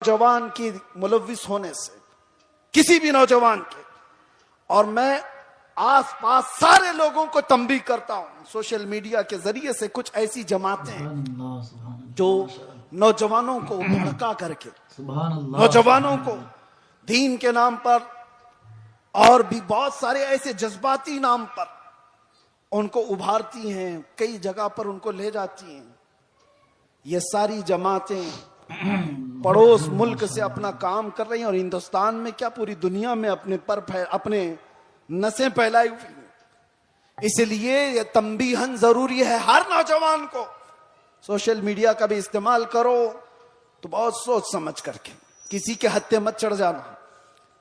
नौजवान की मुलव्विस होने से, किसी भी नौजवान के। और मैं आसपास सारे लोगों को तंबीह करता हूं सोशल मीडिया के जरिए से, कुछ ऐसी जमातें जो नौजवानों को भड़का करके, नौजवानों को दीन के नाम पर और भी बहुत सारे ऐसे जज्बाती नाम पर उनको उभारती हैं, कई जगह पर उनको ले जाती हैं। ये सारी जमातें पड़ोस मुल्क से अपना काम कर रही हैं और हिंदुस्तान में क्या पूरी दुनिया में अपने नसें फैलाई हुई हैं। इसलिए ये तंबीहन जरूरी है हर नौजवान को। सोशल मीडिया का भी इस्तेमाल करो तो बहुत सोच समझ करके, किसी के हत्थे मत चढ़ जाना,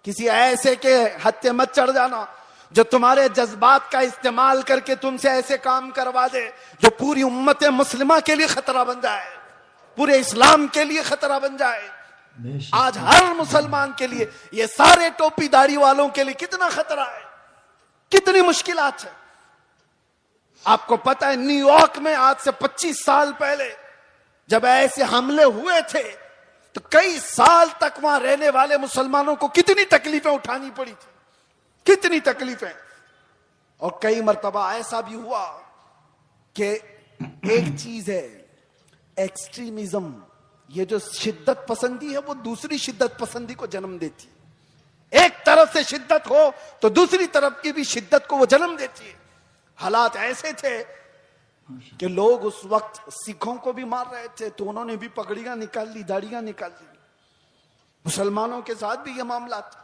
किसी ऐसे के हत्थे मत चढ़ जाना जो तुम्हारे जज्बात का इस्तेमाल करके तुमसे ऐसे काम करवा दे जो पूरी उम्मत मुस्लिमा के लिए खतरा बन जाए, पूरे इस्लाम के लिए खतरा बन जाए। आज हर मुसलमान के लिए, ये सारे टोपी दाढ़ी वालों के लिए कितना खतरा है, कितनी मुश्किलात है। आपको पता है न्यूयॉर्क में आज से 25 साल पहले जब ऐसे हमले हुए थे तो कई साल तक वहां रहने वाले मुसलमानों को कितनी तकलीफें उठानी पड़ी थी, कितनी तकलीफें। और कई मर्तबा ऐसा भी हुआ कि एक चीज है एक्सट्रीमिज्म, ये जो शिद्दत पसंदी है वो दूसरी शिद्दत पसंदी को जन्म देती है। एक तरफ से शिद्दत हो तो दूसरी तरफ की भी शिद्दत को वो जन्म देती है। हालात ऐसे थे कि लोग उस वक्त सिखों को भी मार रहे थे तो उन्होंने भी पगड़ियां निकाल ली, दाढ़ियां निकाल ली। मुसलमानों के साथ भी ये मामला था।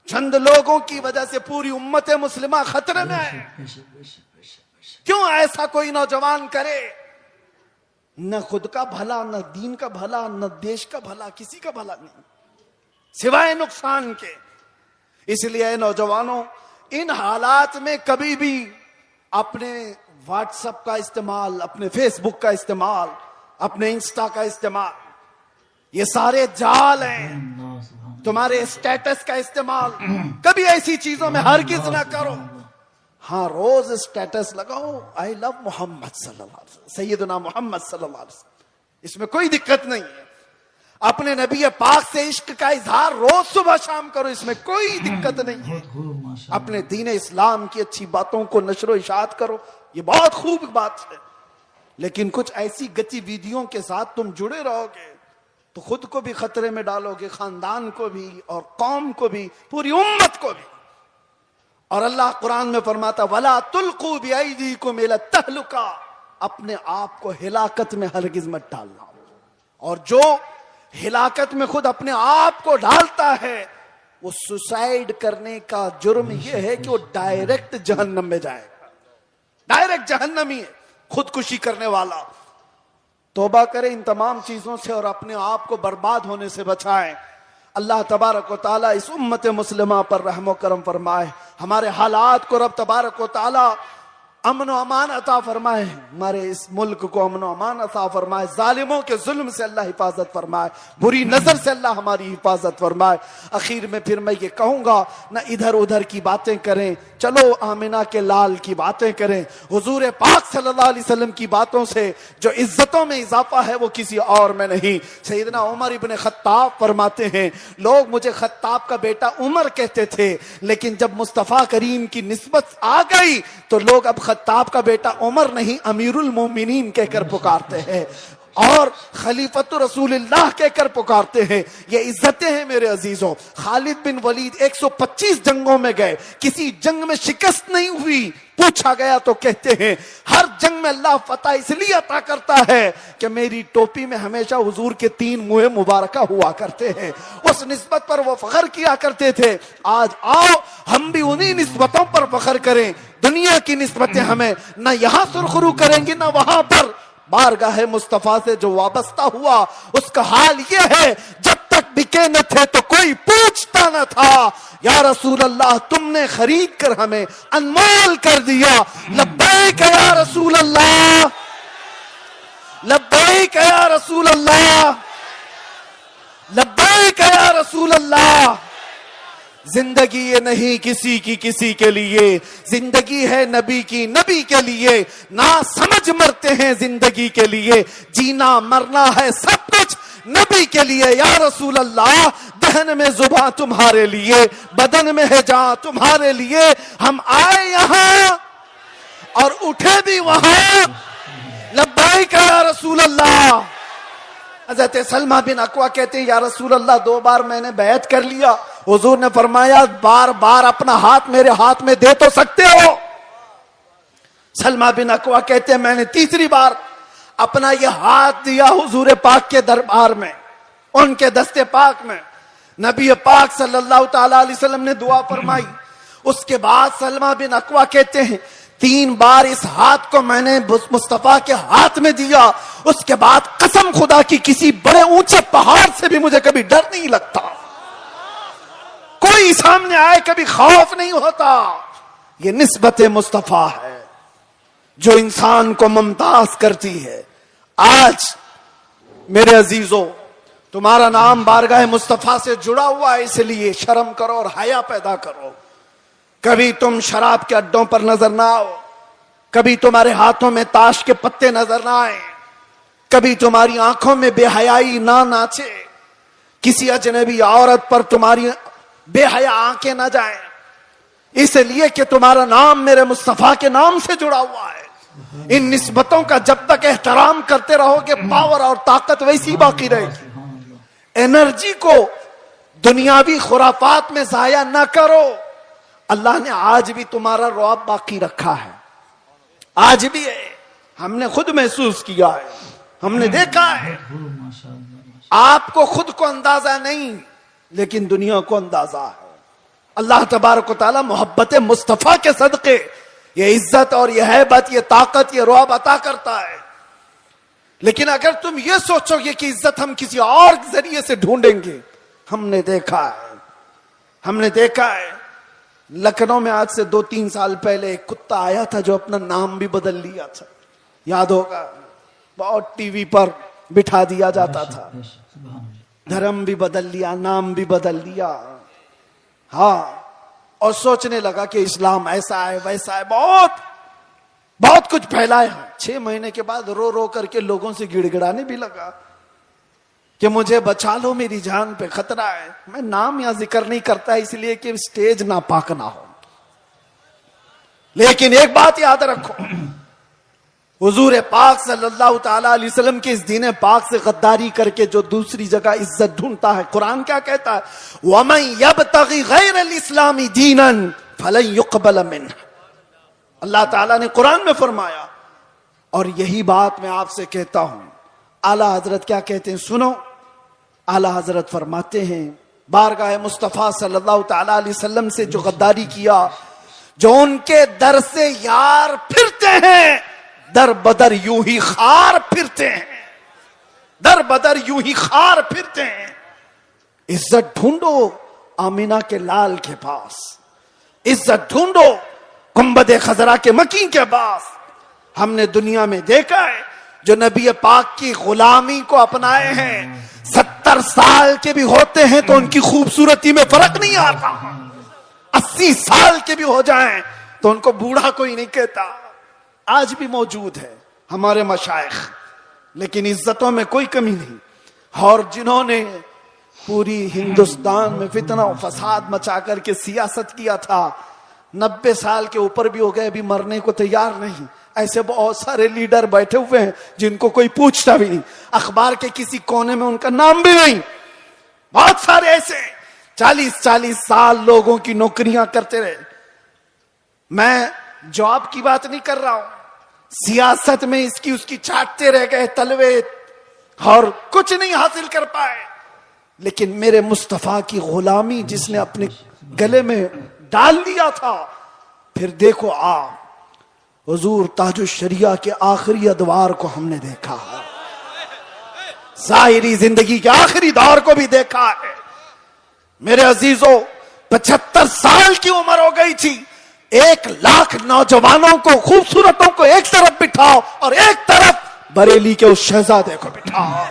चंद लोगों की वजह से पूरी उम्मत मुस्लिमा खतरे में है। क्यों ऐसा कोई नौजवान करे? न खुद का भला, न दीन का भला, न देश का भला, किसी का भला नहीं सिवाय नुकसान के। इसलिए नौजवानों, इन हालात में कभी भी अपने व्हाट्सएप का इस्तेमाल, अपने फेसबुक का इस्तेमाल, अपने इंस्टा का इस्तेमाल, ये सारे जाल हैं। तुम्हारे स्टेटस का इस्तेमाल कभी ऐसी चीजों में हरगिज ना करो। हाँ, रोज स्टेटस लगाओ, आई लव मोहम्मद सल्लल्लाहु अलैहि वसल्लम, सैयदना मोहम्मद सल्लल्लाहु अलैहि वसल्लम, इसमें कोई दिक्कत नहीं है। अपने नबी पाक से इश्क का इजहार रोज सुबह शाम करो, इसमें कोई दिक्कत नहीं है। अपने दीन इस्लाम की अच्छी बातों को नशरो इशाअत करो, ये बहुत खूब बात है। लेकिन कुछ ऐसी गतिविधियों के साथ तुम जुड़े रहोगे तो खुद को भी खतरे में डालोगे, खानदान को भी और कौम को भी, पूरी उम्मत को भी। और अल्लाह कुरान में फरमाता वला तुल्कू बिअयदीकुम इला तहलुका, अपने आप को हिलाकत में हरगिज मत डालना। और जो हिलाकत में खुद अपने आप को डालता है वो सुसाइड करने का जुर्म यह है कि वो डायरेक्ट जहन्नम में जाएगा, डायरेक्ट जहन्नमी है खुदकुशी करने वाला। तौबा करें इन तमाम चीजों से और अपने आप को बर्बाद होने से बचाएं। अल्लाह तबारक व तआला इस उम्मत मुस्लिमा पर रहम करम फरमाए, हमारे हालात को रब तबारक व तआला अमन अमान अता फरमाए, हमारे इस मुल्क को अमन अमान अता फरमाए, जालिमों के जुल्म से अल्लाह हिफाजत फरमाए, बुरी नजर से अल्लाह हमारी हिफाजत फरमाए। आखिर में फिर मैं ये कहूंगा, न इधर उधर की बातें करें, चलो आमिना के लाल की बातें करें। हुजूर पाक सल्लल्लाहु अलैहि वसल्लम की बातों से जो इज्जतों में इजाफा है वो किसी और में नहीं। सैयदना उमर इब्न खत्ताब फरमाते हैं, लोग मुझे खत्ताब का बेटा उमर कहते थे, लेकिन जब मुस्तफा करीम की निस्बत आ गई तो लोग अब खत्ताब का बेटा उमर नहीं अमीरुल मोमिनीन कहकर पुकारते हैं और खलीफतुर रसूलुल्लाह कहकर पुकारते हैं। ये इज्जतें हैं मेरे अजीजों। खालिद बिन वलीद 125 जंगों में गए, किसी जंग में शिकस्त नहीं हुई। पूछा गया तो कहते हैं हर जंग में अल्लाह फतह इसलिए अता करता है कि मेरी टोपी में हमेशा हुजूर के 3 मुँह मुबारका हुआ करते हैं। उस निस्बत पर वो फख्र किया करते थे। आज आओ हम भी उन्हीं निस्बतों पर फख्र करें। दुनिया की निस्बतें हमें न यहां सुरखरू करेंगी न वहां पर। बारगाह मुस्तफा से जो वाबस्ता हुआ उसका हाल यह है, जब तक बिके न थे तो कोई पूछता न था। या रसूल अल्लाह तुमने खरीद कर हमें अनमोल कर दिया। लब्बैक या रसूल अल्लाह, लब्बैक या रसूल अल्लाह, लब्बैक या रसूल अल्लाह। जिंदगी ये नहीं किसी की किसी के लिए, जिंदगी है नबी की नबी के लिए। ना समझ मरते हैं जिंदगी के लिए, जीना मरना है सब कुछ नबी के लिए, या रसूल अल्लाह, दहन में जुबान तुम्हारे लिए, बदन में है जान तुम्हारे लिए। हम आए यहां और उठे भी वहां। लब्बाइक या रसूल अल्लाह। हज़रत सलमा बिन अकवा कहते हैं, या रसूल अल्लाह, 2 बार मैंने बैत कर लिया। हुजूर ने फरमाया, बार बार अपना हाथ मेरे हाथ में दे तो सकते हो। सलमा बिन अकवा कहते हैं, मैंने 3री बार अपना यह हाथ दिया हुजूर पाक के दरबार में, उनके दस्ते पाक में। नबी पाक सल्लल्लाहु ताला अलैहि वसल्लम ने दुआ फरमाई। उसके बाद सलमा बिन अकवा कहते हैं, 3 बार इस हाथ को मैंने मुस्तफा के हाथ में दिया। उसके बाद कसम खुदा की, किसी बड़े ऊंचे पहाड़ से भी मुझे कभी डर नहीं लगता। कोई सामने आए कभी खौफ नहीं होता। ये निस्बत मुस्तफा है जो इंसान को मुमताज करती है। आज मेरे अजीजों, तुम्हारा नाम बारगाह मुस्तफा से जुड़ा हुआ है, इसलिए शर्म करो और हया पैदा करो। कभी तुम शराब के अड्डों पर नजर ना आओ, कभी तुम्हारे हाथों में ताश के पत्ते नजर ना आए, कभी तुम्हारी आंखों में बेहयाई ना नाचे, किसी अजनबी औरत पर तुम्हारी बेहया आंखें ना जाएं, इसलिए कि तुम्हारा नाम मेरे मुस्तफा के नाम से जुड़ा हुआ है। इन निस्बतों का जब तक एहतराम करते रहोगे, पावर और ताकत वैसी बाकी रहेगी। एनर्जी को दुनियावी खुराफात में जाया ना करो। अल्लाह ने आज भी तुम्हारा रौब बाकी रखा है, आज भी है। हमने खुद महसूस किया है, हमने देखा है। आपको खुद को अंदाजा नहीं, लेकिन दुनिया को अंदाजा है। अल्लाह तबारक व तआला मोहब्बत मुस्तफा के सदके ये इज्जत और ये हैबत, ये ताकत, ये रौब अता करता है। लेकिन अगर तुम ये सोचोगे कि इज्जत हम किसी और जरिए से ढूंढेंगे, हमने देखा है लखनऊ में आज से 2-3 साल पहले एक कुत्ता आया था जो अपना नाम भी बदल लिया था, याद होगा। बहुत टीवी पर बिठा दिया जाता था, धर्म भी बदल लिया, नाम भी बदल लिया। हाँ, और सोचने लगा कि इस्लाम ऐसा है वैसा है, बहुत कुछ फैलाया। 6 महीने के बाद रो रो करके लोगों से गिड़गिड़ाने भी लगा कि मुझे बचा लो, मेरी जान पे खतरा है। मैं नाम या जिक्र नहीं करता इसलिए कि स्टेज नापाक ना हो। लेकिन एक बात याद रखो, हुजूर पाक सल्लल्लाहु ताला अलैहि वसल्लम के इस दीन पाक से गद्दारी करके जो दूसरी जगह इज्जत ढूंढता है, कुरान क्या कहता है? वमन यब्तगी गैरल इस्लामी दीनन फलन युक़बल मिन्ह। अल्लाह ताला ने कुरान में फरमाया, और यही बात मैं आपसे कहता हूं। आला हजरत क्या कहते हैं, सुनो। आला हजरत फरमाते हैं, बारगाह मुस्तफा सल्लल्लाहु ताला अलैहि वसल्लम से जो गद्दारी किया, जो उनके दर से यार फिरते हैं, दर बदर यूं ही खार फिरते हैं, दर बदर यूं ही खार फिरते हैं। इज्जत ढूंढो आमिना के लाल के पास, इज्जत ढूंढो गुंबद खजरा के मकीन के पास। हमने दुनिया में देखा है जो नबी पाक की गुलामी को अपनाए हैं, 70 साल के भी होते हैं तो उनकी खूबसूरती में फर्क नहीं आता। 80 साल के भी हो जाएं तो उनको बूढ़ा कोई नहीं कहता। आज भी मौजूद है हमारे मशाइख, लेकिन इज्जतों में कोई कमी नहीं। और जिन्होंने पूरी हिंदुस्तान में फितना और फसाद मचा करके सियासत किया था, 90 साल के ऊपर भी हो गए, अभी मरने को तैयार नहीं। ऐसे बहुत सारे लीडर बैठे हुए हैं जिनको कोई पूछता भी नहीं, अखबार के किसी कोने में उनका नाम भी नहीं। बहुत सारे ऐसे 40-40 साल लोगों की नौकरियां करते रहे। मैं जॉब की बात नहीं कर रहा हूं, सियासत में इसकी उसकी चाटते रह गए तलवे और कुछ नहीं हासिल कर पाए। लेकिन मेरे मुस्तफा की गुलामी जिसने अपने गले में डाल दिया था, फिर देखो आप हुजूर ताजुश शरिया के आखिरी अदवार को हमने देखा है, जाहिरी जिंदगी के आखिरी दौर को भी देखा है। मेरे अजीजों, 75 साल की उम्र हो गई थी। 1 लाख नौजवानों को, खूबसूरतों को एक तरफ बिठाओ और एक तरफ बरेली के उस शहजादे को बिठाओ,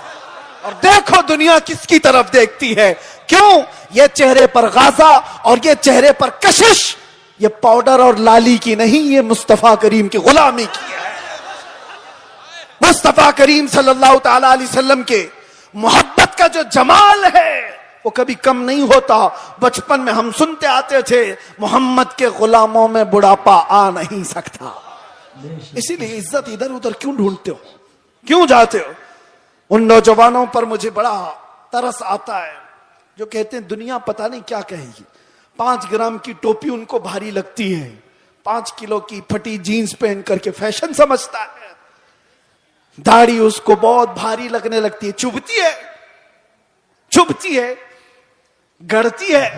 और देखो दुनिया किसकी तरफ देखती है। क्यों? ये चेहरे पर गाजा और ये चेहरे पर कशिश, ये पाउडर और लाली की नहीं, ये मुस्तफा करीम की गुलामी की है। मुस्तफा करीम सल्लल्लाहु ताला अलैहि वसल्लम के मोहब्बत का जो जमाल है वो कभी कम नहीं होता। बचपन में हम सुनते आते थे, मोहम्मद के गुलामों में बुढ़ापा आ नहीं सकता। इसीलिए इज्जत इधर उधर क्यों ढूंढते हो, क्यों जाते हो? उन नौजवानों पर मुझे बड़ा तरस आता है जो कहते हैं दुनिया पता नहीं क्या कहेगी। 5 ग्राम की टोपी उनको भारी लगती है, 5 किलो की फटी जीन्स पहन करके फैशन समझता है। दाढ़ी उसको बहुत भारी लगने लगती है, चुभती है, गड़ती है,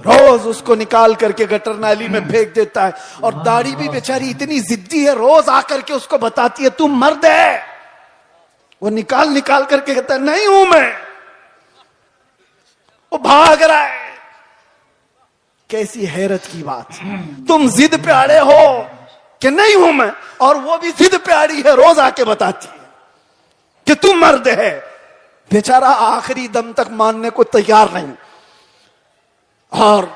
रोज उसको निकाल करके गटर नाली में फेंक देता है। और दाढ़ी भी बेचारी इतनी जिद्दी है, रोज आकर के उसको बताती है तू मर्द है। वो निकाल करके कहता है नहीं हूं मैं। वो भाग रहा है। कैसी हैरत की बात, तुम जिद पे अड़े हो कि नहीं हूं मैं, और वो भी जिद पे अड़ी है, रोज आके बताती है कि तू मर्द है। बेचारा आखिरी दम तक मानने को तैयार नहीं। और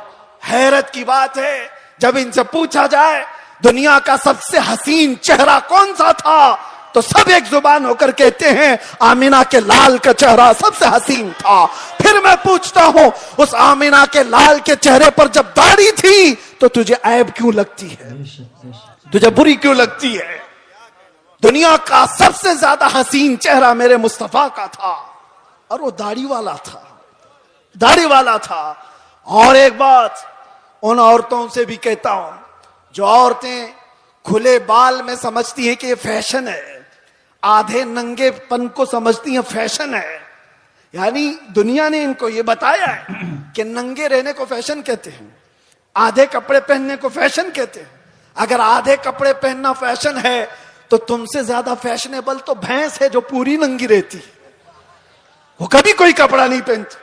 हैरत की बात है, जब इनसे पूछा जाए दुनिया का सबसे हसीन चेहरा कौन सा था, तो सब एक जुबान होकर कहते हैं आमिना के लाल का चेहरा सबसे हसीन था। फिर मैं पूछता हूं, उस आमिना के लाल के चेहरे पर जब दाढ़ी थी तो तुझे ऐब क्यों लगती है, तुझे बुरी क्यों लगती है? दुनिया का सबसे ज्यादा हसीन चेहरा मेरे मुस्तफा का था, और वो दाढ़ी वाला था। और एक बात उन औरतों से भी कहता हूं जो औरतें खुले बाल में समझती हैं कि ये फैशन है, आधे नंगेपन को समझती हैं फैशन है। यानी दुनिया ने इनको ये बताया है कि नंगे रहने को फैशन कहते हैं, आधे कपड़े पहनने को फैशन कहते हैं। अगर आधे कपड़े पहनना फैशन है तो तुमसे ज्यादा फैशनेबल तो भैंस है जो पूरी नंगी रहती है, वो कभी कोई कपड़ा नहीं पहनती।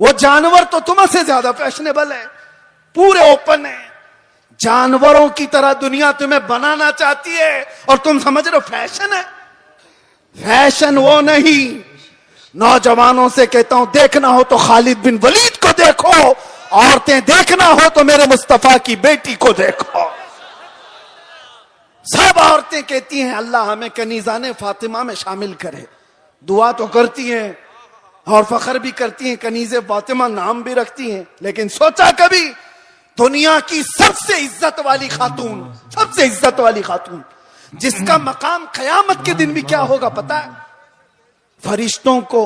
वो जानवर तो तुमसे ज्यादा फैशनेबल है, पूरे ओपन है। जानवरों की तरह दुनिया तुम्हें बनाना चाहती है और तुम समझ रहे हो फैशन है। फैशन वो नहीं। नौजवानों से कहता हूं, देखना हो तो खालिद बिन वलीद को देखो, औरतें देखना हो तो मेरे मुस्तफा की बेटी को देखो। सब औरतें कहती हैं अल्लाह हमें कनीज़ाने फातिमा में शामिल करे। दुआ तो करती हैं और फख्र भी करती हैं, कनीज़े फातिमा नाम भी रखती हैं। लेकिन सोचा कभी दुनिया की सबसे इज्जत वाली खातून जिसका मकाम कयामत के दिन भी क्या होगा पता है? फरिश्तों को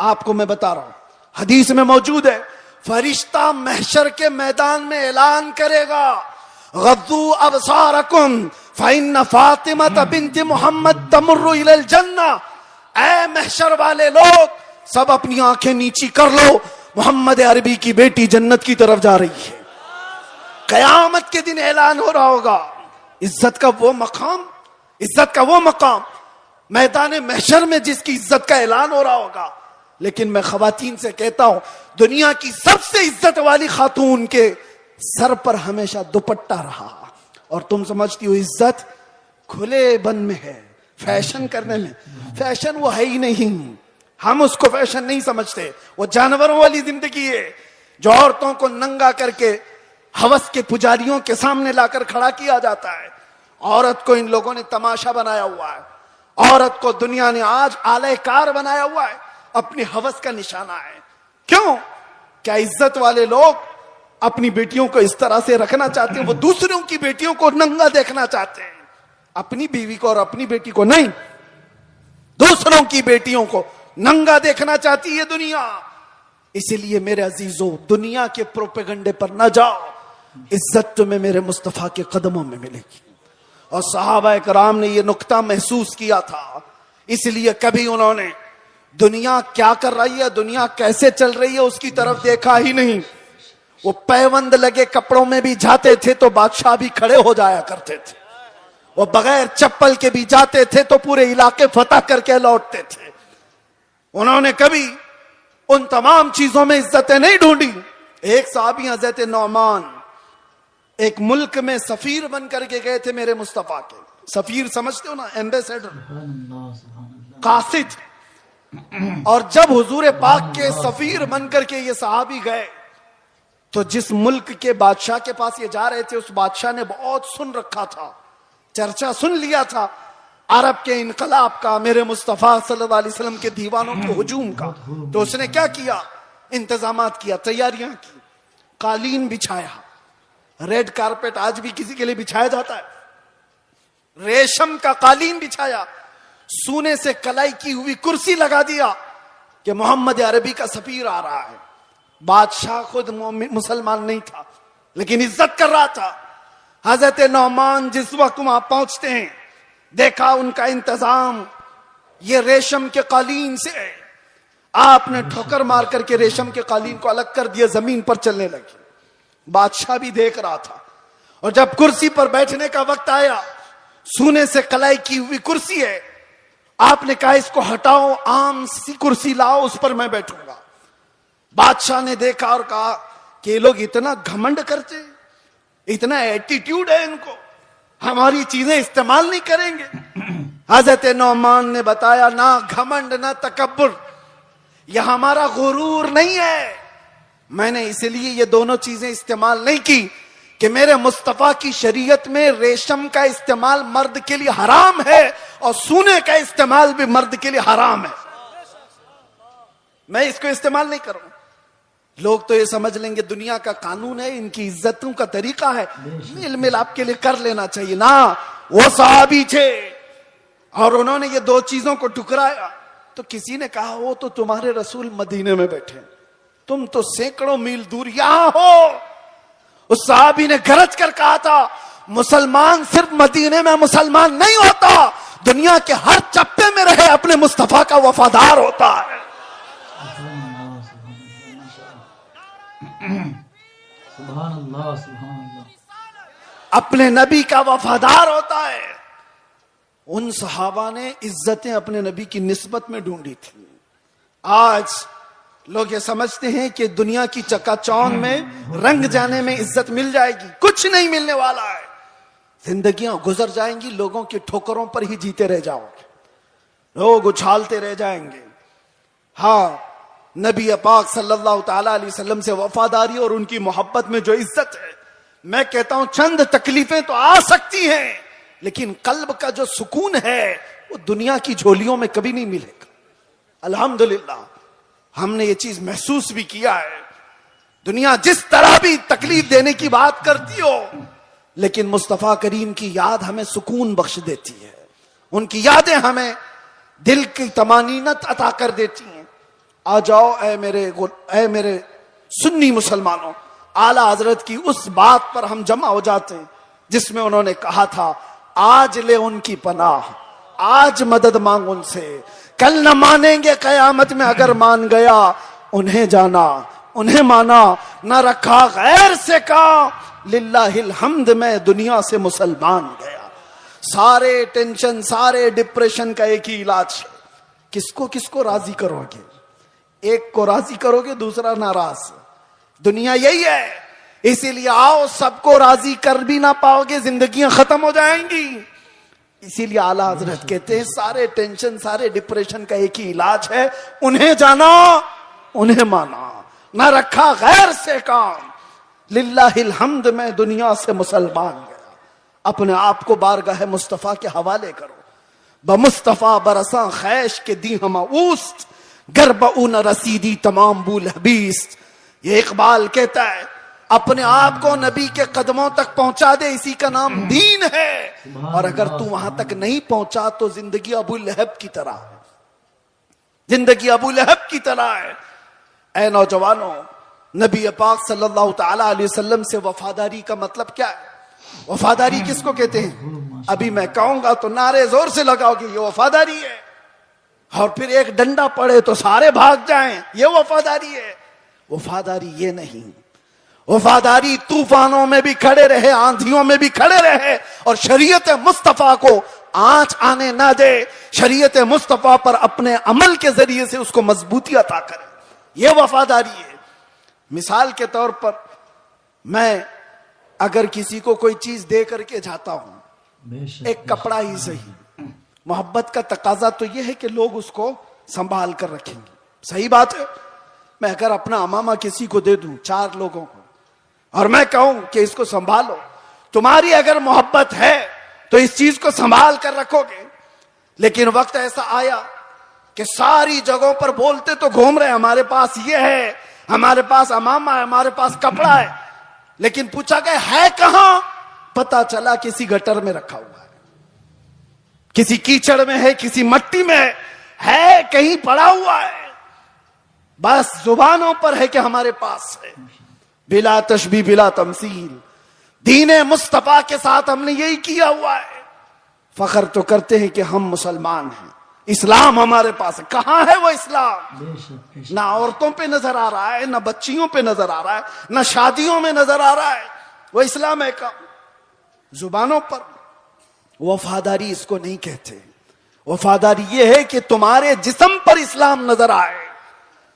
आपको मैं बता रहा हूं, हदीस में मौजूद है, फरिश्ता महशर के मैदान में ऐलान करेगा, गद्दू अबसारकुम फइन्न फातिमा बिन्त मोहम्मद तमुर्रु इलल जन्ना। ऐ महशर वाले लोग, सब अपनी आंखें नीची कर लो, मोहम्मद अरबी की बेटी जन्नत की तरफ जा रही है। कयामत के दिन ऐलान हो रहा होगा। इज्जत का वो मकाम मैदान महशर में जिसकी इज्जत का ऐलान हो रहा होगा। लेकिन मैं खवातीन से कहता हूं, दुनिया की सबसे इज्जत वाली खातून के सर पर हमेशा दुपट्टा रहा, और तुम समझती हो इज्जत खुले बन में है, फैशन करने में। फैशन वो है ही नहीं, हम उसको फैशन नहीं समझते। वो जानवरों वाली जिंदगी है जो औरतों को नंगा करके हवस के पुजारियों के सामने लाकर खड़ा किया जाता है। औरत को इन लोगों ने तमाशा बनाया हुआ है, औरत को दुनिया ने आज आलयकार बनाया हुआ है, अपनी हवस का निशाना है। क्यों? क्या इज्जत वाले लोग अपनी बेटियों को इस तरह से रखना चाहते हैं? वो दूसरों की बेटियों को नंगा देखना चाहते हैं, अपनी बीवी को और अपनी बेटी को नहीं, दूसरों की बेटियों को नंगा देखना चाहती है दुनिया। इसलिए मेरे अजीजों, दुनिया के प्रोपेगंडे पर न जाओ, इज्जत तुम्हें मेरे मुस्तफा के कदमों में मिलेगी। और सहाबा कराम ने यह नुक्ता महसूस किया था, इसलिए कभी उन्होंने दुनिया क्या कर रही है, दुनिया कैसे चल रही है, उसकी तरफ देखा ही नहीं। वो पैबंद लगे कपड़ों में भी जाते थे तो बादशाह भी खड़े हो जाया करते थे, वो बगैर चप्पल के भी जाते थे तो पूरे इलाके फतह करके लौटते थे। उन्होंने कभी उन तमाम चीजों में इज्जतें नहीं ढूंढी। एक साहबी हज़रत नौमान एक मुल्क में सफीर बन करके गए थे मेरे मुस्तफा के। सफीर समझते हो ना, एम्बेसडर, कासिद। और जब हुजूर पाक के सफीर बन करके ये सहाबी गए तो जिस मुल्क के बादशाह के पास ये जा रहे थे, उस बादशाह ने बहुत सुन रखा था, चर्चा सुन लिया था अरब के इनकलाब का, मेरे मुस्तफा सल्लल्लाहु अलैहि वसल्लम के दीवानों के हुजूम का। तो उसने क्या किया? इंतजामात किया, तैयारियां की, कालीन बिछाया। रेड कारपेट आज भी किसी के लिए बिछाया जाता है, रेशम का कालीन बिछाया, सोने से कलाई की हुई कुर्सी लगा दिया कि मोहम्मद अरबी का सफीर आ रहा है। बादशाह खुद मुसलमान नहीं था, लेकिन इज्जत कर रहा था। हजरत नौमान जिस वक्त वहां पहुंचते हैं, देखा उनका इंतजाम ये रेशम के कालीन से है। आपने ठोकर मार करके रेशम के कालीन को अलग कर दिया, जमीन पर चलने लगी। बादशाह भी देख रहा था। और जब कुर्सी पर बैठने का वक्त आया, सोने से कलाई की हुई कुर्सी है, आपने कहा इसको हटाओ, आम सी कुर्सी लाओ, उस पर मैं बैठूंगा। बादशाह ने देखा और कहा कि ये लोग इतना घमंड करते, इतना एटीट्यूड है इनको, हमारी चीजें इस्तेमाल नहीं करेंगे। हजरत नौमान ने बताया, ना घमंड ना तकब्बुर, यह हमारा गुरूर नहीं है। मैंने इसलिए ये दोनों चीजें इस्तेमाल नहीं की कि मेरे मुस्तफा की शरीयत में रेशम का इस्तेमाल मर्द के लिए हराम है और सोने का इस्तेमाल भी मर्द के लिए हराम है। मैं इसको इस्तेमाल नहीं करूंगा। लोग तो ये समझ लेंगे दुनिया का कानून है, इनकी इज्जतों का तरीका है, मिल मिल आपके लिए कर लेना चाहिए ना। वो सहाबी थे और उन्होंने ये दो चीजों को टुकराया। तो किसी ने कहा, वो तो तुम्हारे रसूल मदीने में बैठे, तुम तो सैकड़ों मील दूर यहां हो। उस सहाबी ने गरज कर कहा था, मुसलमान सिर्फ मदीने में मुसलमान नहीं होता, दुनिया के हर चप्पे में रहे अपने मुस्तफा का वफादार होता है। सुभान अल्लाह, सुभान अल्लाह। अपने नबी का वफादार होता है। उन सहाबा ने इज्जतें अपने नबी की निस्बत में ढूंढी थी। आज लोग ये समझते हैं कि दुनिया की चकाचौंध में रंग जाने में इज्जत मिल जाएगी, कुछ नहीं मिलने वाला है। जिंदगियां गुजर जाएंगी, लोगों की ठोकरों पर ही जीते रह जाओगे, लोग उछालते रह जाएंगे। हाँ, नबी पाक सल्लल्लाहु ताला अलैहि वसल्लम से वफादारी और उनकी मोहब्बत में जो इज्जत है, मैं कहता हूं चंद तकलीफें तो आ सकती हैं, लेकिन कल्ब का जो सुकून है वो दुनिया की झोलियों में कभी नहीं मिलेगा। अल्हम्दुलिल्लाह हमने ये चीज महसूस भी किया है। दुनिया जिस तरह भी तकलीफ देने की बात करती हो, लेकिन मुस्तफा करीम की याद हमें सुकून बख्श देती है। उनकी यादें हमें दिल की तमानीनत अता कर देती हैं। आ जाओ ऐ मेरे सुन्नी मुसलमानों, आला हजरत की उस बात पर हम जमा हो जाते हैं जिसमें उन्होंने कहा था, आज ले उनकी पनाह, आज मदद मांग उनसे, कल न मानेंगे कयामत में अगर मान गया, उन्हें जाना उन्हें माना, न रखा गैर से काम, लिल्लाहिल हम्द में दुनिया से मुसलमान गया। सारे टेंशन, सारे डिप्रेशन का एक ही इलाज है, किसको किसको राजी करोगे? एक को राजी करोगे, दूसरा नाराज। दुनिया यही है, इसीलिए आओ, सबको राजी कर भी ना पाओगे, जिंदगियां खत्म हो जाएंगी। इसीलिए आला हजरत कहते हैं, सारे टेंशन, सारे डिप्रेशन का एक ही इलाज है, उन्हें जाना उन्हें माना, ना रखा गैर से काम, लिल्लाहिल हम्द में दुनिया से मुसलमान गया। अपने आप को बारगाह मुस्तफा के हवाले करो। बमुस्तफा बरसा खैश के दी हम उस्त, गर्बऊ न रसीदी तमाम बूल हबीस। ये इकबाल कहता है, अपने आप को नबी के कदमों तक पहुंचा दे, इसी का नाम दीन है। और अगर तू वहां तक नहीं पहुंचा तो जिंदगी अबू लहब की तरह है, जिंदगी अबू लहब की तरह है। ऐ नौजवानों, नबी पाक सल्लल्लाहु ताला अलैहि वसल्लम से वफादारी का मतलब क्या है? वफादारी किसको कहते हैं? अभी मैं कहूंगा तो नारे जोर से लगाओगे, ये वफादारी है। और फिर एक डंडा पड़े तो सारे भाग जाएं, ये वफादारी है। वफादारी ये नहीं, वफादारी तूफानों में भी खड़े रहे, आंधियों में भी खड़े रहे और शरीयत मुस्तफा को आंच आने ना दे, शरीयत मुस्तफा पर अपने अमल के जरिए से उसको मजबूती अता करे, ये वफादारी है। मिसाल के तौर पर, मैं अगर किसी को कोई चीज दे करके जाता हूं, एक कपड़ा ही सही, मोहब्बत का तकाजा तो यह है कि लोग उसको संभाल कर रखेंगे, सही बात है। मैं अगर अपना अमामा किसी को दे दूं, 4 लोगों को, और मैं कहूं कि इसको संभालो, तुम्हारी अगर मोहब्बत है तो इस चीज को संभाल कर रखोगे। लेकिन वक्त ऐसा आया कि सारी जगहों पर बोलते तो घूम रहे, हमारे पास ये है, हमारे पास अमामा है, हमारे पास कपड़ा है, लेकिन पूछा गया है कहां? पता चला किसी गटर में रखा हुआ है, किसी कीचड़ में है, किसी मट्टी में है कहीं पड़ा हुआ है। बस जुबानों पर है कि हमारे पास है। बिला तशबी बिला तमसील, दीने मुस्तफा के साथ हमने यही किया हुआ है। फख्र तो करते हैं कि हम मुसलमान हैं, इस्लाम हमारे पास है। कहां है वो इस्लाम? ना औरतों पे नजर आ रहा है, ना बच्चियों पे नजर आ रहा है, ना शादियों में नजर आ रहा है। वो इस्लाम है का जुबानों पर। वफादारी इसको नहीं कहते। वफादारी ये है कि तुम्हारे जिस्म पर इस्लाम नजर आए,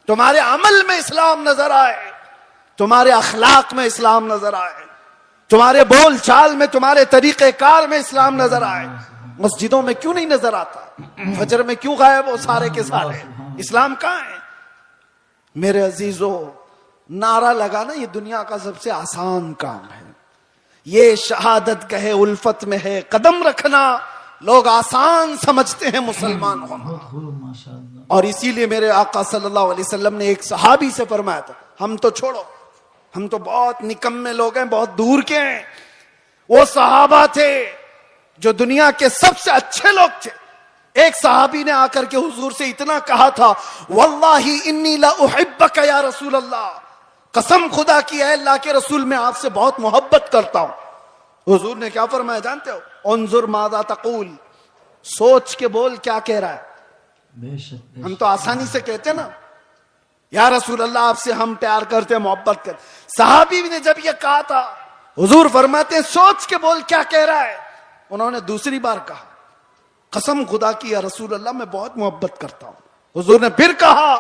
तुम्हारे अमल में इस्लाम नजर आए, तुम्हारे अखलाक में इस्लाम नजर आए, तुम्हारे बोल चाल में, तुम्हारे तरीकेकार में इस्लाम नजर आए। मस्जिदों में क्यों नहीं नजर आता? फजर में क्यों गायब हो सारे के सारे? इस्लाम कहां है? मेरे अजीजों, नारा लगाना ये दुनिया का सबसे आसान काम है। ये शहादत कहे उल्फत में है कदम रखना लोग आसान समझते हैं मुसलमान होना। और इसीलिए मेरे आका सल्लल्लाहु अलैहि वसल्लम ने एक सहाबी से फरमाया था, हम तो छोड़ो, हम तो बहुत निकम्मे लोग हैं, बहुत दूर के हैं। वो सहाबा थे जो दुनिया के सबसे अच्छे लोग थे। एक सहाबी ने आकर के हुजूर से इतना कहा था, वल्लाही इन्नी ला उहिब्बका या रसूल अल्लाह, कसम खुदा की है अल्लाह के रसूल, मैं आपसे बहुत मोहब्बत करता हूं। हुजूर ने क्या फरमाया जानते हो? उन्जुर मादा तकूल, सोच के बोल क्या कह रहा है। बेशक। हम तो आसानी से कहते ना, या रसूल अल्लाह आपसे हम प्यार करते हैं, मोहब्बत करते। सहाबी ने जब ये कहा था, हुजूर फरमाते हैं सोच के बोल क्या कह रहा है। उन्होंने दूसरी बार कहा, कसम खुदा की या रसूल अल्लाह मैं बहुत मोहब्बत करता हूं। हुजूर ने फिर कहा,